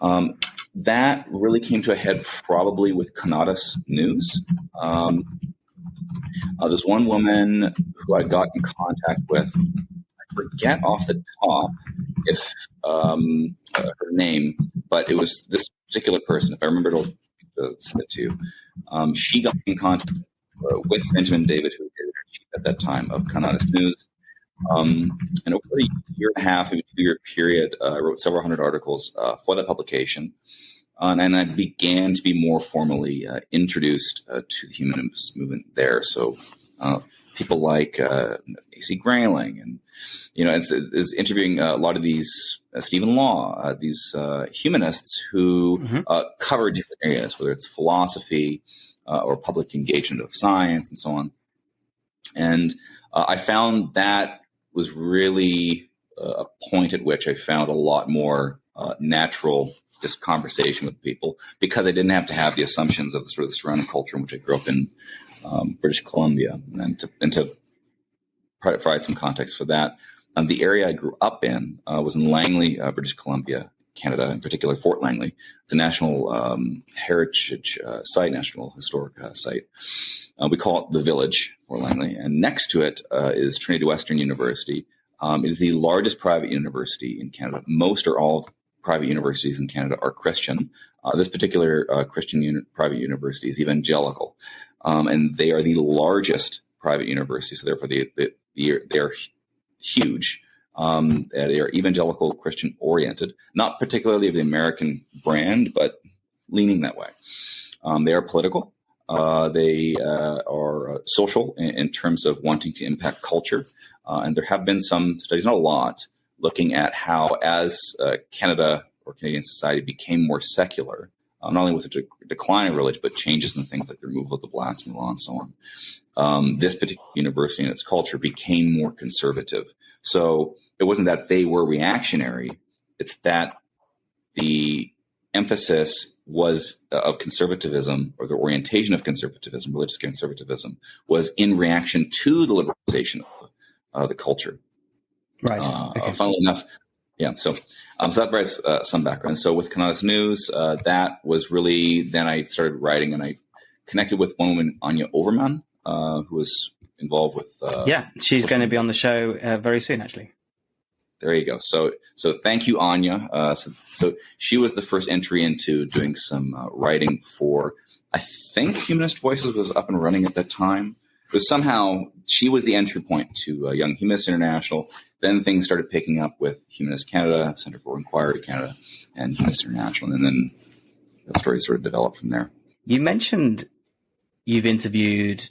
That really came to a head probably with Humanist News. There's one woman who I got in contact with. I forget off the top if her name, but it was this particular person. If I remember to send it to you. She got in contact with Benjamin David, who was editor-in-chief at that time of Humanist News. And over a year and a half, maybe 2 year period, I wrote several hundred articles for that publication. And I began to be more formally introduced to the humanist movement there. So people like A.C. Grayling and, is interviewing a lot of these Stephen Law, these humanists who cover different areas, whether it's philosophy or public engagement of science and so on. And I found that was really a point at which I found a lot more natural just conversation with people, because I didn't have to have the assumptions of the sort of the surrounding culture in which I grew up in British Columbia. And to provide some context for that, the area I grew up in was in Langley, British Columbia, Canada, in particular Fort Langley. It's a national heritage site, national historic site. We call it the Village, Fort Langley. And next to it is Trinity Western University. It is the largest private university in Canada. Most or all private universities in Canada are Christian. This particular Christian private university is evangelical. And they are the largest private university. So therefore, they are huge. They are evangelical, Christian oriented, not particularly of the American brand, but leaning that way. They are political. They are social in terms of wanting to impact culture. And there have been some studies, not a lot, looking at how as Canada or Canadian society became more secular, not only with the decline of religion, but changes in things like the removal of the blasphemy law and so on. This particular university and its culture became more conservative. So it wasn't that they were reactionary. It's that the emphasis was of conservatism, or the orientation of conservatism, religious conservatism, was in reaction to the liberalization of the culture. Right. Okay. Funnily enough, yeah. So that provides some background. So with Humanist News, that was really, then I started writing, and I connected with one woman, Anya Overman, who was involved with. She's going to be on the show very soon, actually. There you go. So thank you, Anya. So she was the first entry into doing some writing for, I think Humanist Voices was up and running at that time. It was somehow, she was the entry point to Young Humanist International. Then things started picking up with Humanist Canada, Centre for Inquiry Canada, and Humanist International. And then the story sort of developed from there. You mentioned you've interviewed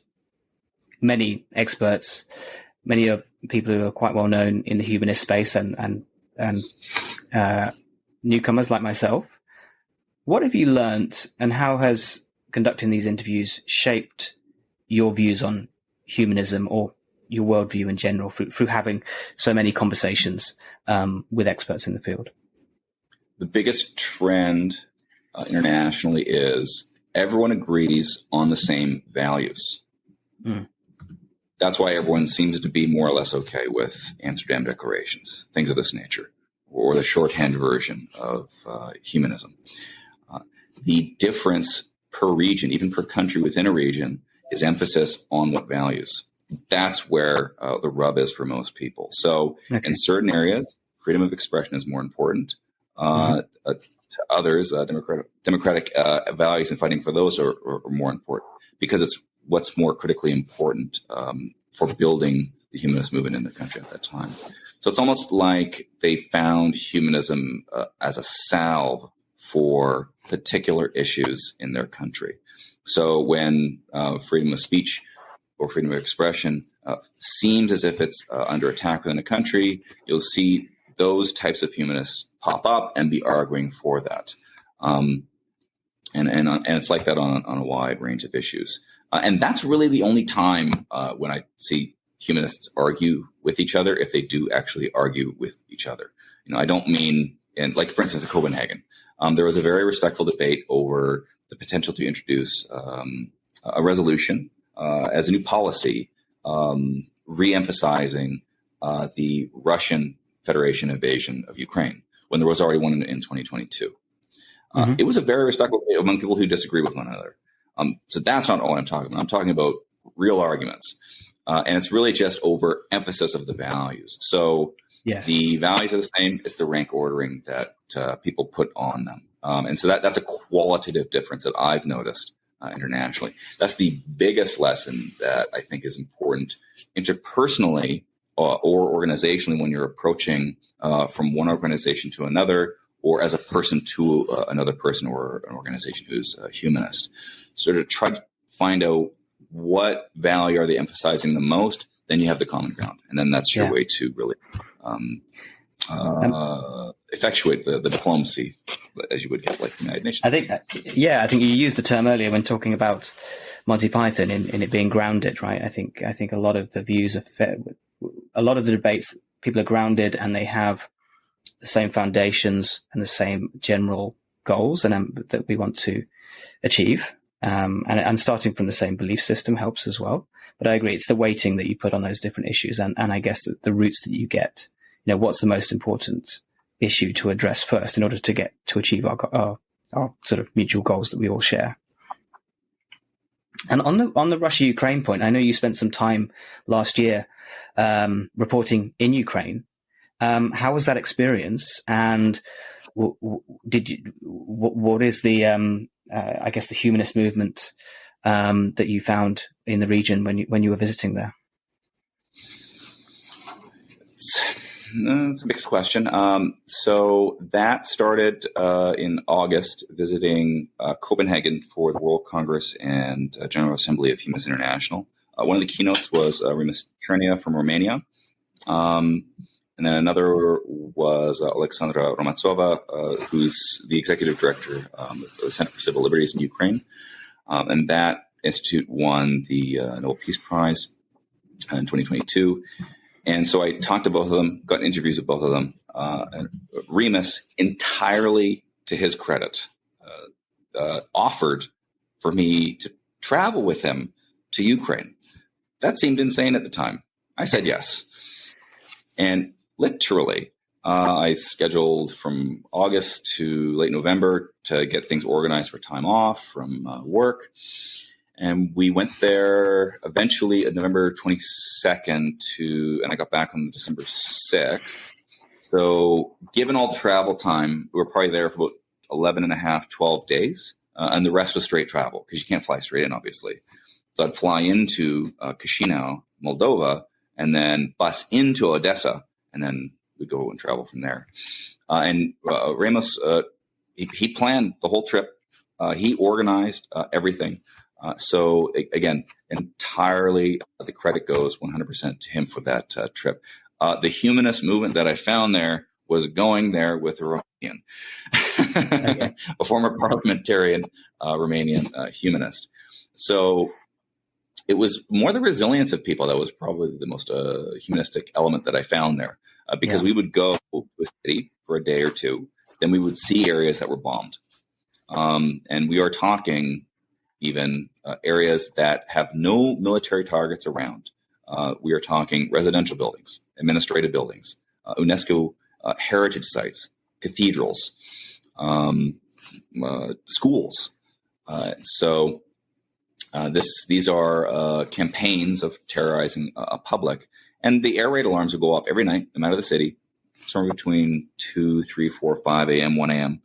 many experts, many of people who are quite well known in the humanist space and newcomers like myself. What have you learnt, and how has conducting these interviews shaped your views on humanism or your worldview in general through having so many conversations with experts in the field? The biggest trend internationally is everyone agrees on the same values. That's why everyone seems to be more or less okay with Amsterdam declarations, things of this nature, or the shorthand version of humanism. The difference per region, even per country within a region, is emphasis on what values. That's where the rub is for most people. So in certain areas, freedom of expression is more important. To others, democratic values and fighting for those are more important, because it's what's more critically important for building the humanist movement in their country at that time. So it's almost like they found humanism as a salve for particular issues in their country. So when freedom of speech or freedom of expression seems as if it's under attack within a country, you'll see those types of humanists pop up and be arguing for that. And it's like that on a wide range of issues. And that's really the only time when I see humanists argue with each other, if they do actually argue with each other. I don't mean, and like, for instance, in Copenhagen, there was a very respectful debate over the potential to introduce a resolution as a new policy, re-emphasizing the Russian Federation invasion of Ukraine, when there was already one in 2022. It was a very respectful debate among people who disagree with one another. So that's not all I'm talking about. I'm talking about real arguments. And it's really just over emphasis of the values. So the values are the same. It's the rank ordering that people put on them. And so that's a qualitative difference that I've noticed internationally. That's the biggest lesson that I think is important interpersonally or organizationally when you're approaching from one organization to another, or as a person to another person or an organization who's a humanist. So to try to find out what value are they emphasizing the most, then you have the common ground. And then that's your way to really effectuate the diplomacy, as you would get like the United Nations. I think you used the term earlier when talking about Monty Python in it being grounded, right? I think a lot of the views are a lot of the debates, people are grounded and they have the same foundations and the same general goals and that we want to achieve. And starting from the same belief system helps as well. But I agree, it's the weighting that you put on those different issues and I guess the routes that you get. What's the most important issue to address first in order to achieve our sort of mutual goals that we all share. And on the Russia-Ukraine point, I know you spent some time last year reporting in Ukraine. How was that experience? And what is the I guess the humanist movement that you found in the region when you were visiting there? It's a mixed question. So that started in August, visiting Copenhagen for the World Congress and General Assembly of Humanist International. One of the keynotes was Remus Chernia from Romania. And then another was Alexandra Romatsova, who's the executive director of the Center for Civil Liberties in Ukraine. And that institute won the Nobel Peace Prize in 2022. And so I talked to both of them, got interviews with both of them. And Remus, entirely to his credit, offered for me to travel with him to Ukraine. That seemed insane at the time. I said yes. And literally, I scheduled from August to late November to get things organized for time off from work. And we went there eventually on November 22nd and I got back on December 6th. So given all the travel time, we were probably there for about 11 and a half, 12 days. And the rest was straight travel because you can't fly straight in, obviously. So I'd fly into Chisinau, Moldova, and then bus into Odessa, and then we'd go and travel from there. And Remus, he planned the whole trip. He organized everything. So again, entirely the credit goes 100% to him for that trip. The humanist movement that I found there was going there with a Romanian, okay. A former parliamentarian Romanian humanist. So it was more the resilience of people that was probably the most humanistic element that I found there, because we would go to a city for a day or two, then we would see areas that were bombed. And we are talking even areas that have no military targets around. We are talking residential buildings, administrative buildings, UNESCO heritage sites, cathedrals, schools. These are campaigns of terrorizing a public, and the air raid alarms will go off every night, no matter the city, somewhere between 2, 3, 4, 5 a.m., 1 a.m.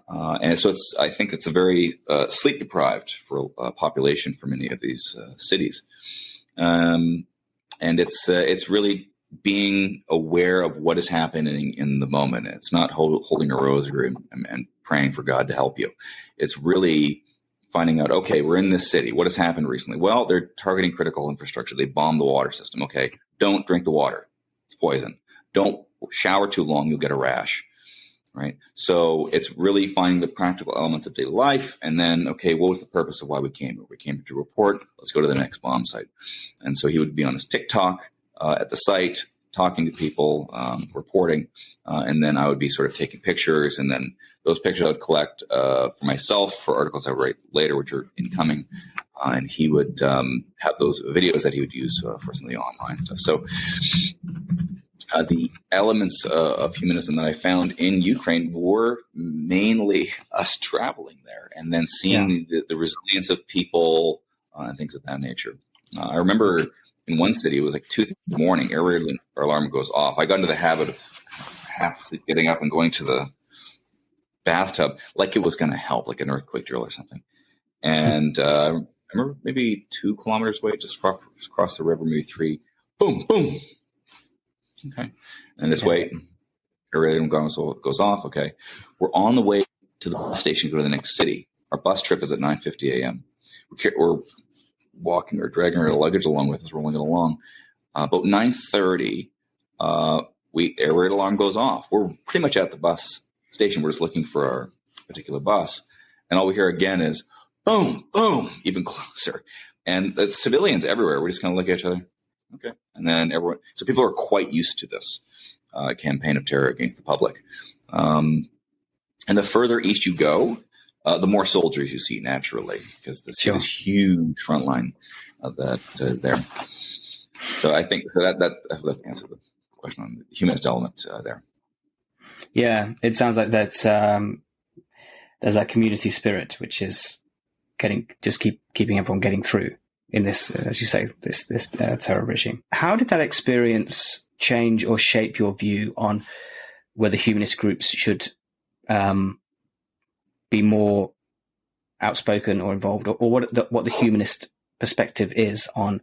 And so I think it's a very sleep deprived for population for many of these cities, and it's really being aware of what is happening in the moment. It's not holding a rosary and praying for God to help you. It's really finding out, okay, we're in this city. What has happened recently? Well, they're targeting critical infrastructure. They bombed the water system. Okay, don't drink the water. It's poison. Don't shower too long. You'll get a rash. Right. So it's really finding the practical elements of daily life. And then, okay, what was the purpose of why we came here? We came to report. Let's go to the next bomb site. And so he would be on his TikTok at the site, talking to people, reporting. And then I would be sort of taking pictures. And then those pictures I would collect for myself for articles I would write later, which are incoming. And he would have those videos that he would use for some of the online stuff. So the elements of humanism that I found in Ukraine were mainly us traveling there and then seeing the resilience of people and things of that nature. I remember in one city, it was like 2 in the morning, air raid alarm goes off. I got into the habit of half asleep, getting up and going to the bathtub like it was going to help, like an earthquake drill or something. And I remember maybe 2 kilometers away, just across the river, maybe 3, boom, boom. Okay. And this way, air goes off. Okay. We're on the way to the bus station to go to the next city. Our bus trip is at 9:50 a.m. We're walking or dragging our luggage along with us, rolling it along. About 9:30, air raid alarm goes off. We're pretty much at the bus station. We're just looking for our particular bus. And all we hear again is boom, boom, even closer. And the civilians everywhere. We're just kind of looking at each other. Okay. And then so people are quite used to this campaign of terror against the public. And the further east you go, the more soldiers you see naturally, because this huge front line that is there. So I think that answers the question on the humanist element there. Yeah, it sounds like that's there's that community spirit, which is keeping everyone getting through in this, as you say, this terror regime. How did that experience change or shape your view on whether humanist groups should be more outspoken or involved, or what the humanist perspective is on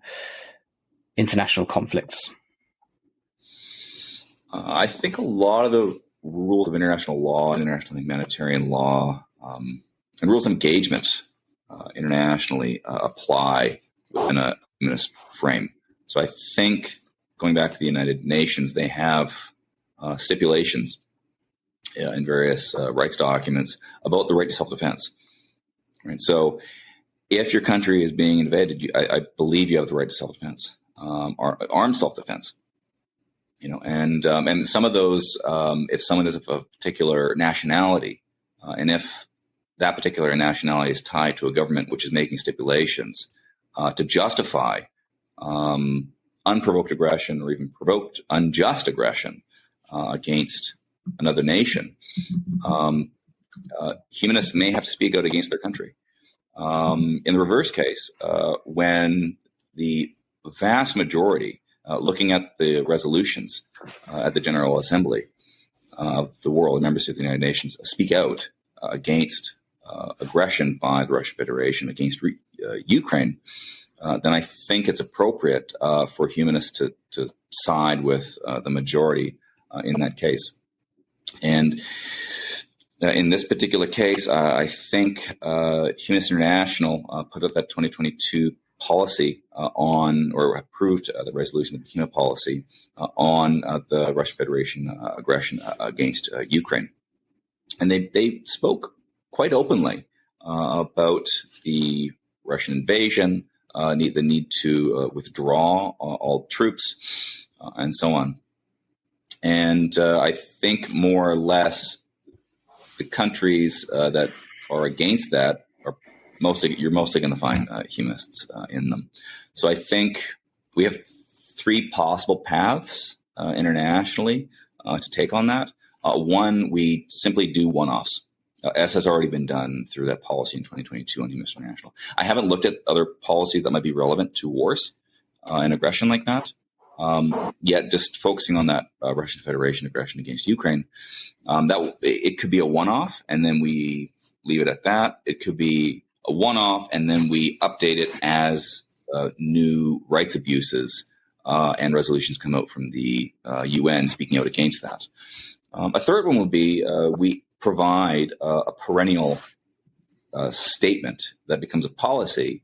international conflicts? I think a lot of the rules of international law and international humanitarian law and rules of engagement internationally apply within a humanist frame. So I think, going back to the United Nations, they have stipulations in various rights documents about the right to self-defense. Right. So if your country is being invaded, I believe you have the right to self-defense, or armed self-defense. And some of those, if someone is of a particular nationality, and if that particular nationality is tied to a government which is making stipulations to justify unprovoked aggression or even provoked unjust aggression against another nation, humanists may have to speak out against their country. In the reverse case, when the vast majority, looking at the resolutions at the General Assembly of the world, the member states of the United Nations, speak out against aggression by the Russian Federation against Ukraine, then I think it's appropriate for humanists to side with the majority in that case. And In this particular case, I think Humanist International put up that 2022 policy or approved the resolution of the HUMA policy on the Russian Federation aggression against Ukraine. And they spoke quite openly about the Russian invasion, the need to withdraw all troops, and so on. And I think more or less the countries that are against that you're mostly going to find humanists in them. So I think we have three possible paths internationally to take on that. One, we simply do one-offs, as has already been done through that policy in 2022 on Humanist International. I haven't looked at other policies that might be relevant to wars and aggression like that. Yet just focusing on that Russian Federation aggression against Ukraine, that it could be a one-off and then we leave it at that. It could be a one-off and then we update it as new rights abuses and resolutions come out from the UN speaking out against that. A third one would be we provide a perennial statement that becomes a policy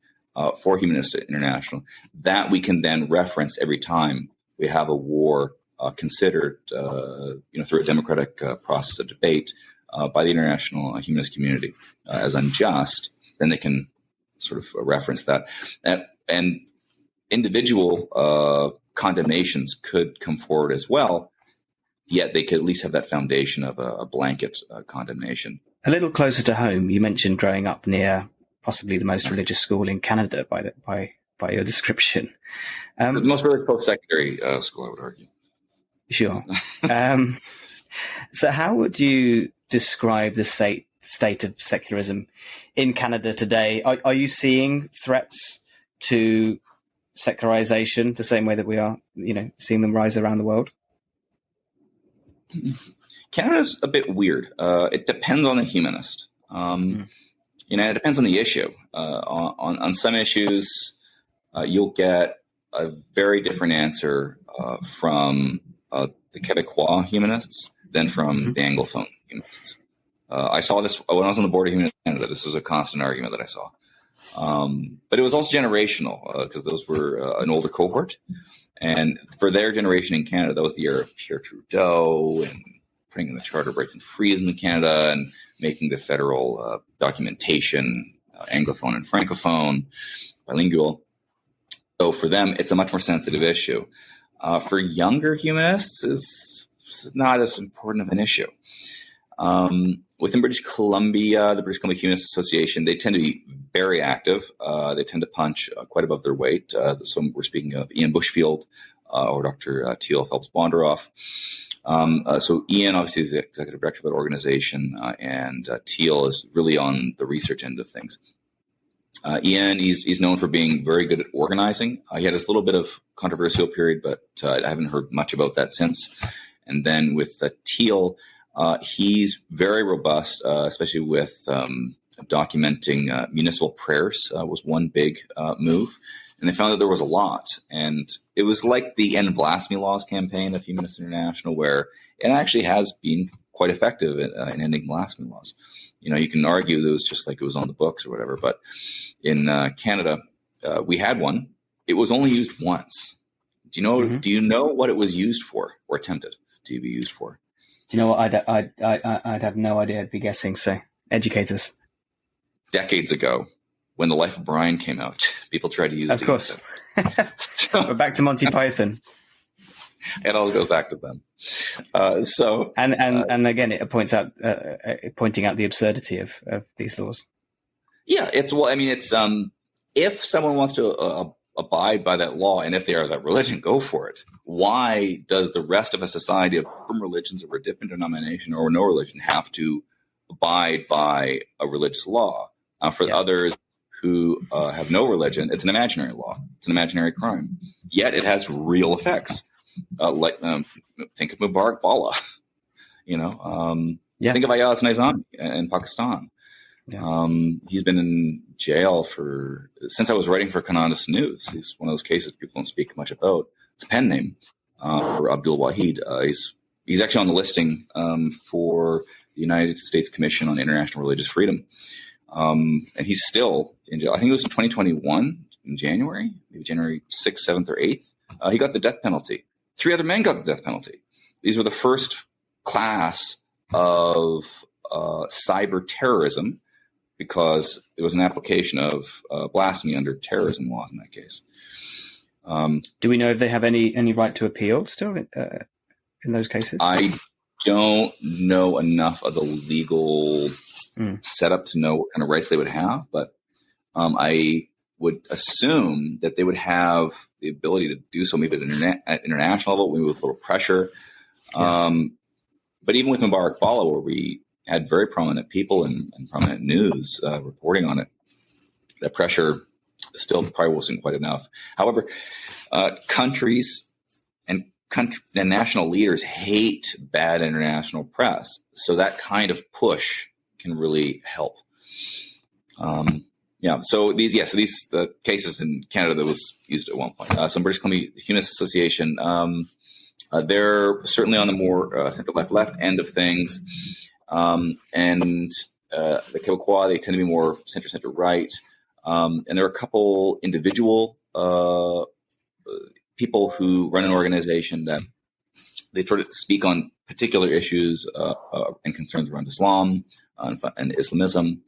for Humanist International that we can then reference every time we have a war considered, through a democratic process of debate by the international humanist community as unjust. Then they can sort of reference that, and individual condemnations could come forward as well. Yet they could at least have that foundation of a blanket condemnation. A little closer to home, you mentioned growing up near possibly the most religious school in Canada by your description. The most religious post-secondary school, I would argue. Sure. So how would you describe the state of secularism in Canada today? Are you seeing threats to secularization the same way that we are, seeing them rise around the world? Canada's a bit weird. It depends on the humanist. It depends on the issue. On some issues, you'll get a very different answer from the Quebecois humanists than from the Anglophone humanists. I saw this when I was on the board of Humanist Canada. This was a constant argument that I saw. But it was also generational because those were an older cohort. And for their generation in Canada, that was the era of Pierre Trudeau and putting in the Charter of Rights and Freedom in Canada and making the federal documentation Anglophone and Francophone, bilingual. So for them, it's a much more sensitive issue. For younger humanists, it's not as important of an issue. Within British Columbia, the British Columbia Humanist Association, they tend to be very active. They tend to punch quite above their weight. So we're speaking of Ian Bushfield or Dr. Teal Phelps-Bondaroff. So Ian obviously is the executive director of that organization, and Teal is really on the research end of things. Ian, he's known for being very good at organizing. He had this little bit of controversial period, but I haven't heard much about that since. And then with Teal, he's very robust, especially with documenting municipal prayers was one big move. And they found that there was a lot. And it was like the End Blasphemy Laws campaign of Humanist International, where it actually has been quite effective in ending blasphemy laws. You can argue that it was just like it was on the books or whatever. But in Canada, we had one. It was only used once. Do you know what it was used for or attempted to be used for? Do you know what? I'd have no idea. I'd be guessing. So educate us. Decades ago, when The Life of Brian came out, people tried to use it. Of course. We're back to Monty Python. It all goes back to them. And again, it pointing out the absurdity of these laws. Yeah, it's if someone wants to abide by that law, and if they are that religion, go for it. Why does the rest of a society of different religions or a different denomination or no religion have to abide by a religious law? For others who have no religion, it's an imaginary law. It's an imaginary crime. Yet it has real effects. Think of Mubarak Bala. Think of Ayaz Nizami in Pakistan. Yeah. He's been in jail since I was writing for Canonist News. He's one of those cases people don't speak much about. It's a pen name, or Abdul Wahid. He's actually on the listing for the United States Commission on International Religious Freedom. And he's still in jail. I think it was in 2021 in January, maybe January 6th, 7th, or 8th. He got the death penalty. 3 other men got the death penalty. These were the first class of cyber terrorism, because it was an application of blasphemy under terrorism laws in that case. Do we know if they have any right to appeal still in those cases? I don't know enough of the legal setup to know what kind of rights they would have, but I would assume that they would have the ability to do so maybe at international level, maybe with a little pressure. Yeah. But even with Mubarak Bala, where we had very prominent people and prominent news reporting on it, that pressure still probably wasn't quite enough. However, countries and national leaders hate bad international press, so that kind of push can really help. So these the cases in Canada that was used at one point. So British Columbia Humanist Association, they're certainly on the more center left end of things, and the Quebecois, they tend to be more center right. And there are a couple individual people who run an organization that they sort of speak on particular issues and concerns around Islam and Islamism.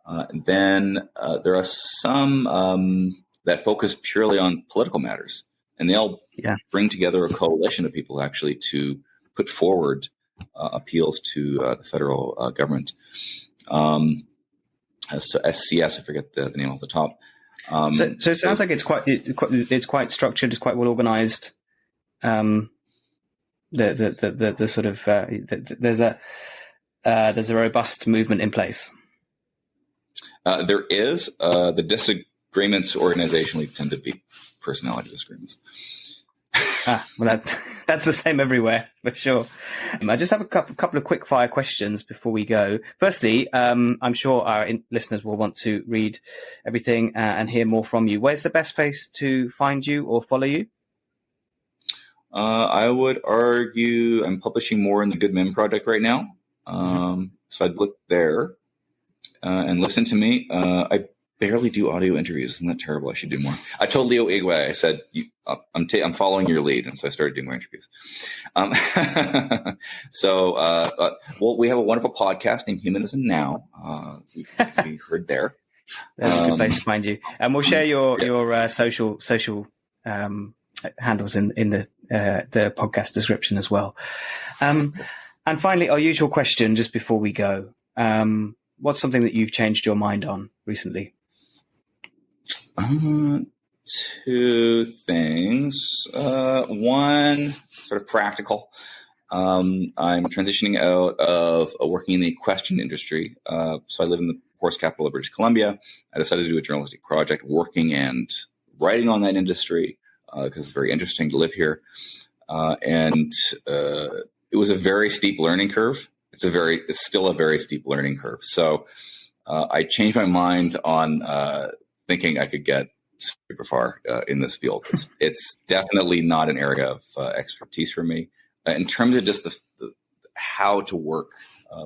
And then there are some that focus purely on political matters, and they'll bring together a coalition of people actually to put forward appeals to the federal government. So SCS, I forget the name off the top. So it sounds like it's quite structured, it's quite well organized. The sort of there's a robust movement in place. There is. The disagreements organizationally tend to be personality disagreements. Well, that's the same everywhere, for sure. I just have a couple of quick fire questions before we go. Firstly, I'm sure our listeners will want to read everything and hear more from you. Where's the best place to find you or follow you? I would argue I'm publishing more in the Good Men Project right now. So I'd look there and listen to me. I barely do audio interviews. Isn't that terrible? I should do more. I told Leo Igwe, I said, I'm following your lead. And so I started doing more interviews. We have a wonderful podcast named Humanism Now. We heard there. That's a good place to find you. And we'll share your social handles in the podcast description as well. And finally, our usual question just before we go. What's something that you've changed your mind on recently? Two things. One, sort of practical. I'm transitioning out of working in the equestrian industry. So I live in the horse capital of British Columbia. I decided to do a journalistic project working and writing on that industry because it's very interesting to live here. And it was a very steep learning curve. It's still a very steep learning curve. So I changed my mind on thinking I could get super far in this field. It's definitely not an area of expertise for me in terms of just the how to work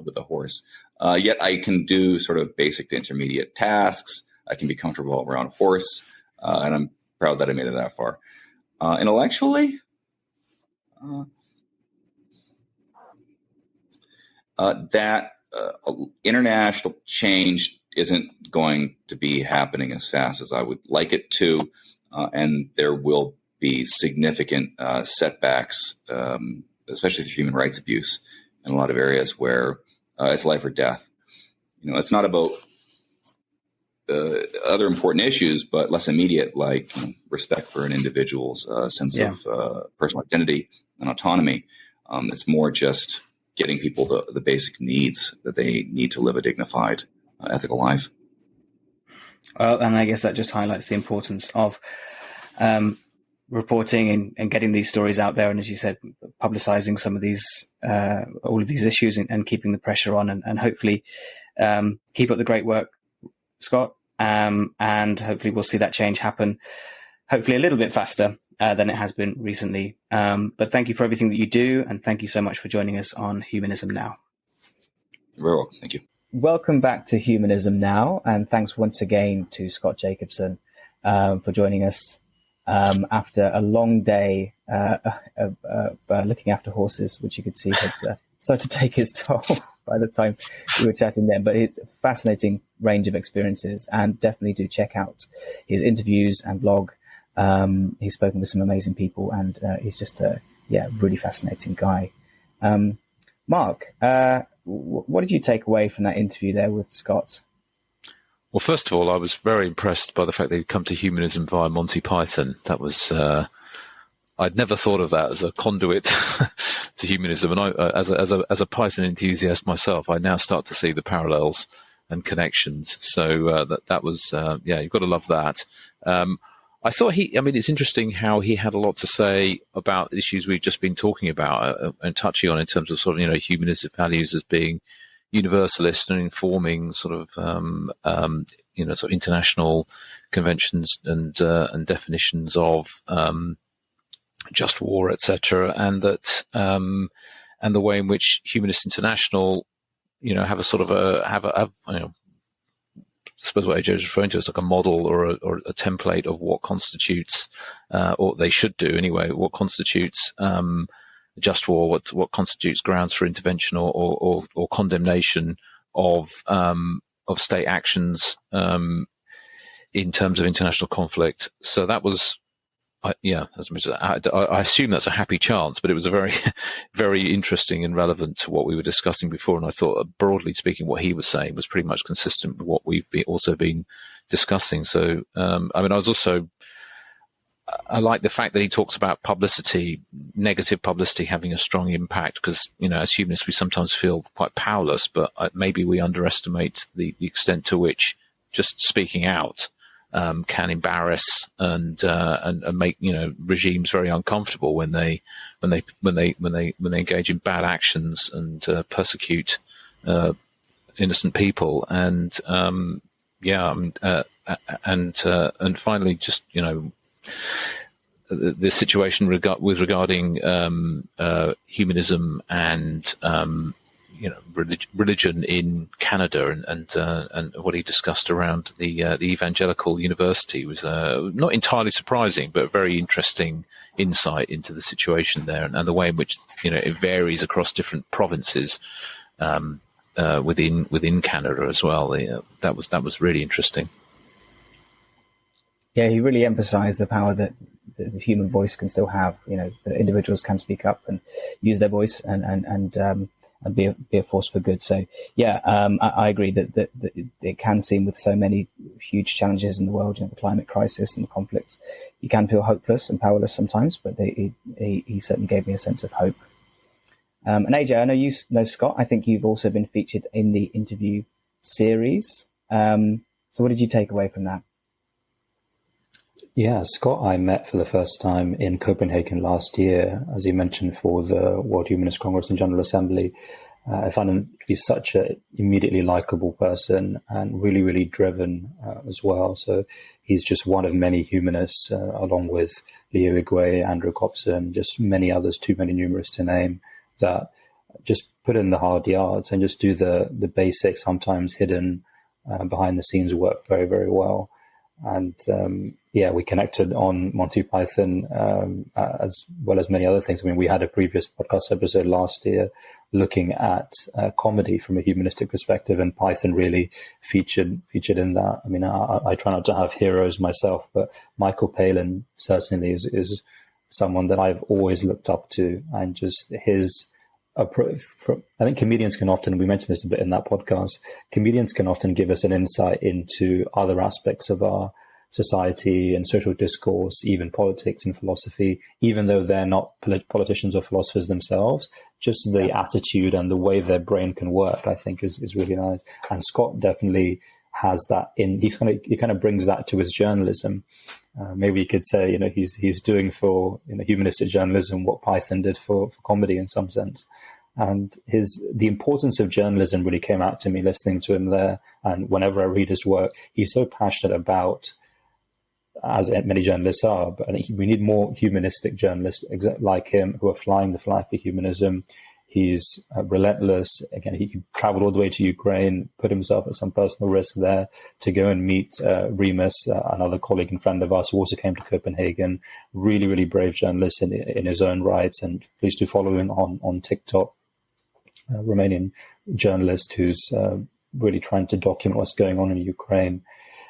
with a horse. Yet I can do sort of basic to intermediate tasks. I can be comfortable around a horse, and I'm proud that I made it that far. Intellectually, that international change isn't going to be happening as fast as I would like it to, and there will be significant setbacks, especially through human rights abuse in a lot of areas where it's life or death. It's not about other important issues, but less immediate, like respect for an individual's sense of personal identity and autonomy. It's more just getting people the basic needs that they need to live a dignified, ethical life. Well, and I guess that just highlights the importance of reporting and getting these stories out there. And as you said, publicizing some of these, all of these issues and keeping the pressure on and hopefully keep up the great work, Scott. And hopefully we'll see that change happen, hopefully a little bit faster than it has been recently. But thank you for everything that you do. And thank you so much for joining us on Humanism Now. Very well. Thank you. Welcome back to Humanism Now, and thanks once again to Scott Jacobson for joining us after a long day of looking after horses, which you could see had started to take his toll by the time we were chatting then. But it's a fascinating range of experiences, and definitely do check out his interviews and blog. He's spoken with some amazing people, and he's just a really fascinating guy. Mark, what did you take away from that interview there with Scott? Well, first of all, I was very impressed by the fact that he'd come to humanism via Monty Python. That was, I'd never thought of that as a conduit to humanism. And I, as a Python enthusiast myself, I now start to see the parallels and connections. So that was, you've got to love that. I thought it's interesting how he had a lot to say about issues we've just been talking about and touching on in terms of sort of, humanistic values as being universalist and informing sort of, sort of international conventions and definitions of just war, etc., and that and the way in which Humanist International, have a sort of I suppose what AJ is referring to is like a model or a template of what constitutes, or they should do anyway, what constitutes just war, what constitutes grounds for intervention or condemnation of state actions in terms of international conflict. So that was, I assume that's a happy chance, but it was a very, very interesting and relevant to what we were discussing before. And I thought, broadly speaking, what he was saying was pretty much consistent with what we've also been discussing. So, I like the fact that he talks about publicity, negative publicity having a strong impact, because, as humanists, we sometimes feel quite powerless, but maybe we underestimate the extent to which just speaking out can embarrass and make regimes very uncomfortable when they engage in bad actions and persecute innocent people. And finally, just the situation regarding humanism and religion in Canada and what he discussed around the evangelical university was not entirely surprising, but a very interesting insight into the situation there and the way in which it varies across different provinces within Canada as well. That was really interesting. Yeah, he really emphasized the power that the human voice can still have. That individuals can speak up and use their voice and be a force for good. So I agree that it can seem, with so many huge challenges in the world, the climate crisis and the conflicts, you can feel hopeless and powerless sometimes. But he certainly gave me a sense of hope. And AJ, I know you know Scott. I think you've also been featured in the interview series. So what did you take away from that? Yeah, Scott I met for the first time in Copenhagen last year, as he mentioned, for the World Humanist Congress and General Assembly. I found him to be such an immediately likable person and really, really driven as well. So he's just one of many humanists, along with Leo Igwe, Andrew Jacobsen, just many others, too many numerous to name, that just put in the hard yards and just do the basic, sometimes hidden behind the scenes work very, very well. And we connected on Monty Python as well as many other things. I mean, we had a previous podcast episode last year looking at comedy from a humanistic perspective, and Python really featured in that. I mean, I try not to have heroes myself, but Michael Palin certainly is someone that I've always looked up to, and just his approach. I think comedians can often, we mentioned this a bit in that podcast, comedians can often give us an insight into other aspects of our society and social discourse, even politics and philosophy, even though they're not politicians or philosophers themselves. Just the attitude and the way their brain can work, I think, is really nice. And Scott definitely has that he kind of brings that to his journalism. Maybe you could say, he's doing for humanistic journalism what Python did for comedy in some sense. And the importance of journalism really came out to me listening to him there. And whenever I read his work, he's so passionate about, as many journalists are, but we need more humanistic journalists like him who are flying the flag for humanism. He's relentless. Again, he traveled all the way to Ukraine, put himself at some personal risk there to go and meet Remus, another colleague and friend of ours who also came to Copenhagen. Really, really brave journalist in his own right. And please do follow him on TikTok, Romanian journalist who's really trying to document what's going on in Ukraine.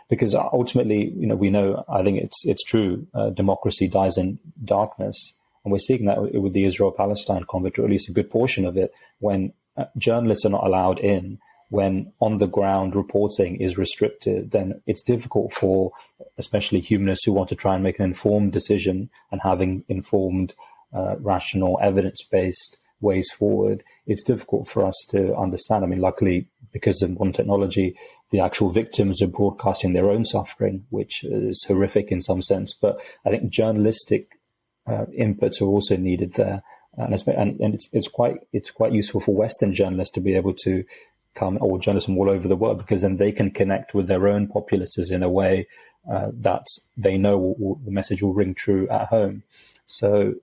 Because ultimately, we know, I think it's true, democracy dies in darkness. And we're seeing that with the Israel-Palestine conflict, or at least a good portion of it, when journalists are not allowed in, when on-the-ground reporting is restricted, then it's difficult for especially humanists who want to try and make an informed decision and having informed, rational, evidence-based ways forward. It's difficult for us to understand. I mean, luckily, because of modern technology, the actual victims are broadcasting their own suffering, which is horrific in some sense. But I think journalistic inputs are also needed there, and it's quite useful for Western journalists to be able to come, or journalists from all over the world, because then they can connect with their own populaces in a way that they know the message will ring true at home. So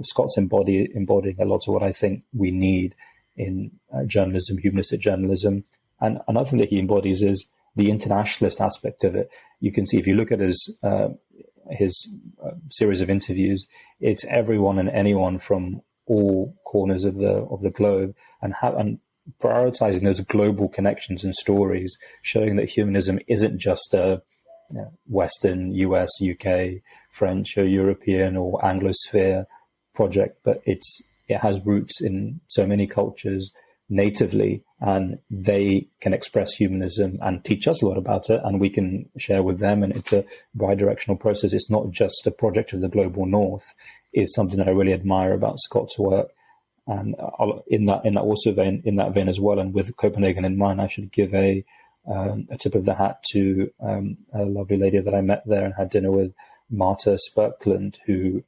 Scott's embodying a lot of what I think we need in journalism, humanistic journalism. And another thing that he embodies is the internationalist aspect of it. You can see if you look at his series of interviews, it's everyone and anyone from all corners of the globe, and prioritizing those global connections and stories, showing that humanism isn't just a Western, US, UK, French, or European, or Anglosphere project, but it has roots in so many cultures natively, and they can express humanism and teach us a lot about it, and we can share with them, and it's a bi-directional process. It's not just a project of the global north. Is something that I really admire about Scott's work. And in that vein as well, and with Copenhagen in mind, I should give a tip of the hat to a lovely lady that I met there and had dinner with, Marta Spurkland, who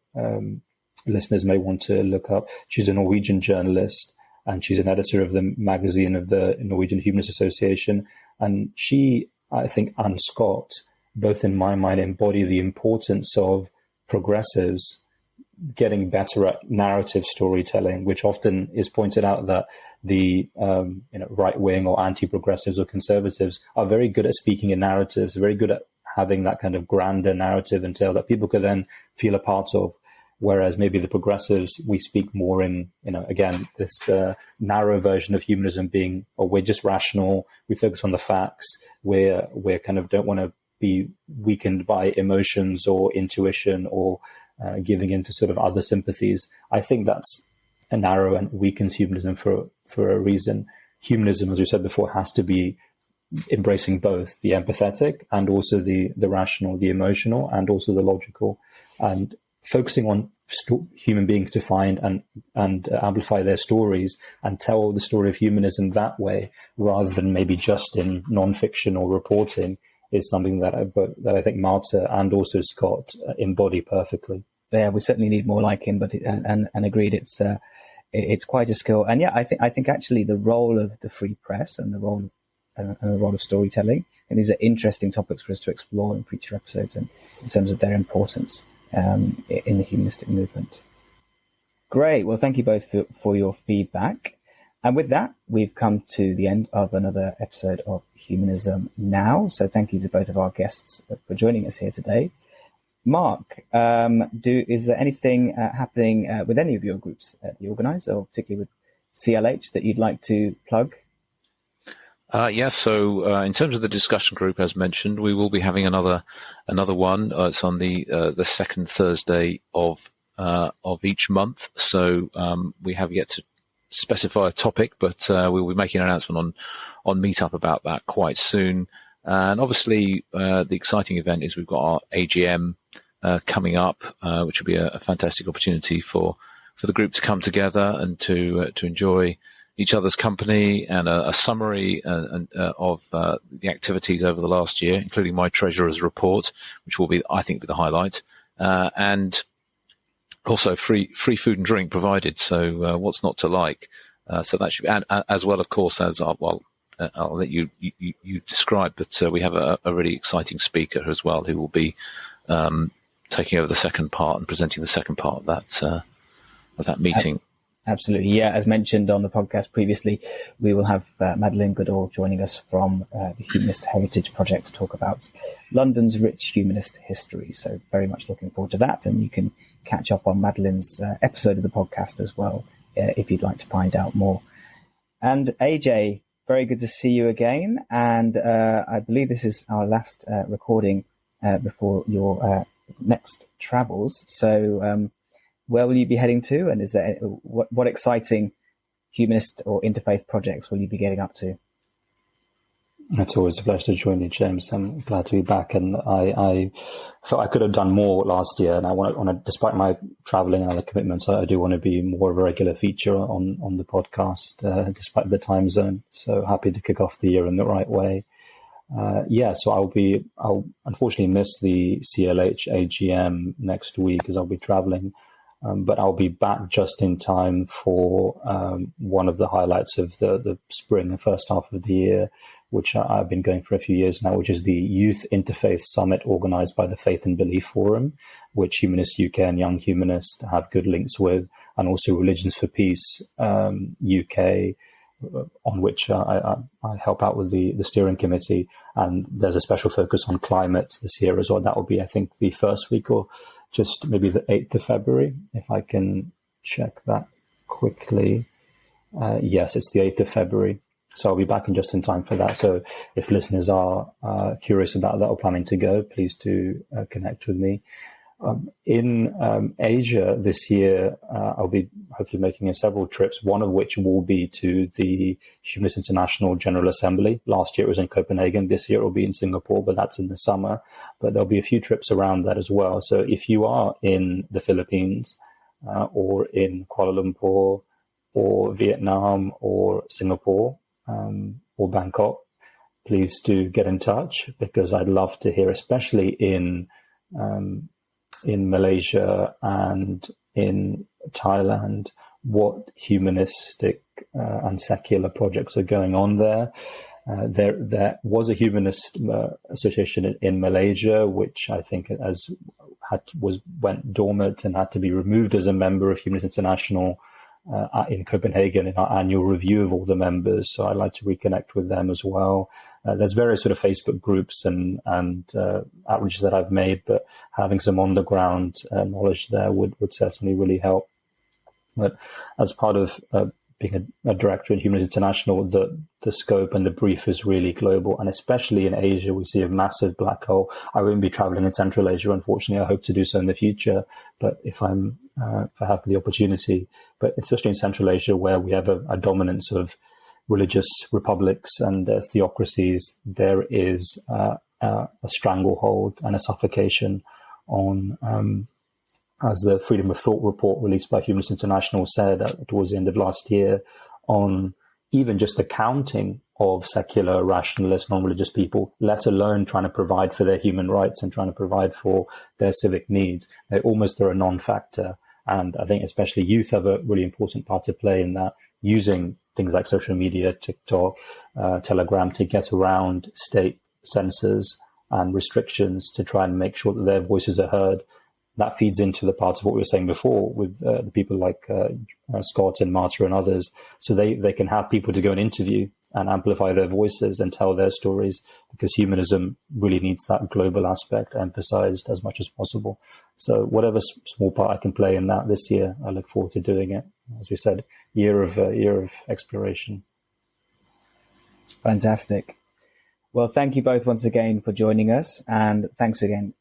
listeners may want to look up. She's a Norwegian journalist, and she's an editor of the magazine of the Norwegian Humanist Association. And she, I think, and Scott, both in my mind, embody the importance of progressives getting better at narrative storytelling, which often is pointed out that the right-wing or anti-progressives or conservatives are very good at speaking in narratives, very good at having that kind of grander narrative and tale that people could then feel a part of. Whereas maybe the progressives, we speak more in, again, this narrow version of humanism being, we're just rational, we focus on the facts, we're kind of don't want to be weakened by emotions or intuition or giving into sort of other sympathies. I think that's a narrow and weakens humanism for a reason. Humanism, as we said before, has to be embracing both the empathetic and also the rational, the emotional, and also the logical, and focusing on human beings to find and amplify their stories and tell the story of humanism that way, rather than maybe just in non-fiction or reporting, is something that I think Marta and also Scott embody perfectly. Yeah, we certainly need more like him, but and agreed, it's quite a skill. And yeah, I think actually the role of the free press and the role of storytelling, and these are interesting topics for us to explore in future episodes, and in terms of their importance in the humanistic movement. Great. Well, thank you both for your feedback. And with that, we've come to the end of another episode of Humanism Now. So thank you to both of our guests for joining us here today. Mark, is there anything happening with any of your groups that you organise, or particularly with CLH, that you'd like to plug? So in terms of the discussion group, as mentioned, we will be having another one. It's on the second Thursday of each month. So we have yet to specify a topic, but we'll be making an announcement on Meetup about that quite soon. And obviously, the exciting event is we've got our AGM coming up, which will be a fantastic opportunity for the group to come together and to enjoy each other's company, and a summary of the activities over the last year, including my treasurer's report, which will be, I think, the highlight, and also free food and drink provided. So what's not to like? So that should be, and as well, of course, as I'll let you describe, but we have a really exciting speaker as well who will be taking over the second part and presenting the second part of that meeting. Absolutely. Yeah, as mentioned on the podcast previously, we will have Madeleine Goodall joining us from the Humanist Heritage Project to talk about London's rich humanist history. So very much looking forward to that. And you can catch up on Madeleine's episode of the podcast as well, if you'd like to find out more. And AJ, very good to see you again. And I believe this is our last recording before your next travels. So where will you be heading to? And is there what exciting humanist or interfaith projects will you be getting up to? It's always a pleasure to join you, James. I'm glad to be back. And I felt I could have done more last year. And I want to, despite my traveling and other commitments, I do want to be more of a regular feature on the podcast, despite the time zone. So happy to kick off the year in the right way. So I'll unfortunately miss the CLH AGM next week as I'll be traveling. But I'll be back just in time for one of the highlights of the spring and first half of the year, which I've been going for a few years now, which is the Youth Interfaith Summit organized by the Faith and Belief Forum, which Humanist UK and Young Humanist have good links with, and also Religions for Peace UK, on which I help out with the steering committee. And there's a special focus on climate this year as well. That will be, I think, the first week or just maybe the 8th of February, if I can check that quickly. Yes, it's the 8th of February. So I'll be back in just in time for that. So if listeners are curious about that or planning to go, please do connect with me. In Asia this year, I'll be hopefully making several trips, one of which will be to the Humanist International General Assembly. Last year it was in Copenhagen. This year it will be in Singapore, but that's in the summer. But there'll be a few trips around that as well. So if you are in the Philippines or in Kuala Lumpur or Vietnam or Singapore or Bangkok, please do get in touch, because I'd love to hear, especially in Malaysia and in Thailand, what humanistic and secular projects are going on there. There was a humanist association in Malaysia, which I think went dormant and had to be removed as a member of Humanist International in Copenhagen in our annual review of all the members. So I'd like to reconnect with them as well. There's various sort of Facebook groups and outreaches that I've made, but having some on the ground knowledge there would certainly really help. But as part of being a director in Humanist International, the scope and the brief is really global, and especially in Asia, we see a massive black hole. I won't be traveling in Central Asia, unfortunately. I hope to do so in the future, but if I have the opportunity, but especially in Central Asia, where we have a dominance of religious republics and theocracies, there is a stranglehold and a suffocation on, as the Freedom of Thought report released by Humanist International said towards the end of last year, on even just the counting of secular, rationalist, non-religious people, let alone trying to provide for their human rights and trying to provide for their civic needs. They almost are a non-factor. And I think especially youth have a really important part to play in that, using things like social media, TikTok, Telegram, to get around state censors and restrictions to try and make sure that their voices are heard. That feeds into the parts of what we were saying before with the people like Scott and Marta and others. So they can have people to go and interview and amplify their voices and tell their stories, because humanism really needs that global aspect emphasized as much as possible. So whatever small part I can play in that this year, I look forward to doing it. As we said, year of exploration. Fantastic. Well, thank you both once again for joining us, and thanks again,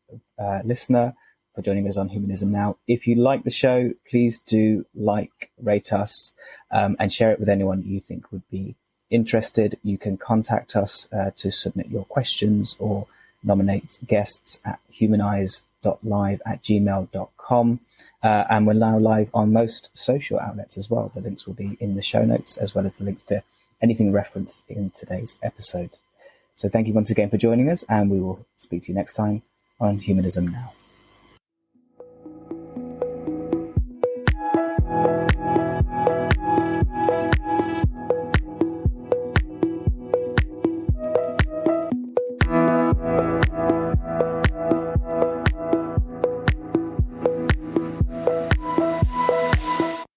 listener, for joining us on Humanism Now. If you like the show, please do rate us, and share it with anyone you think would be interested. You can contact us to submit your questions or nominate guests at humanise.live@gmail.com. And we're now live on most social outlets as well. The links will be in the show notes, as well as the links to anything referenced in today's episode. So thank you once again for joining us, and we will speak to you next time on Humanism Now.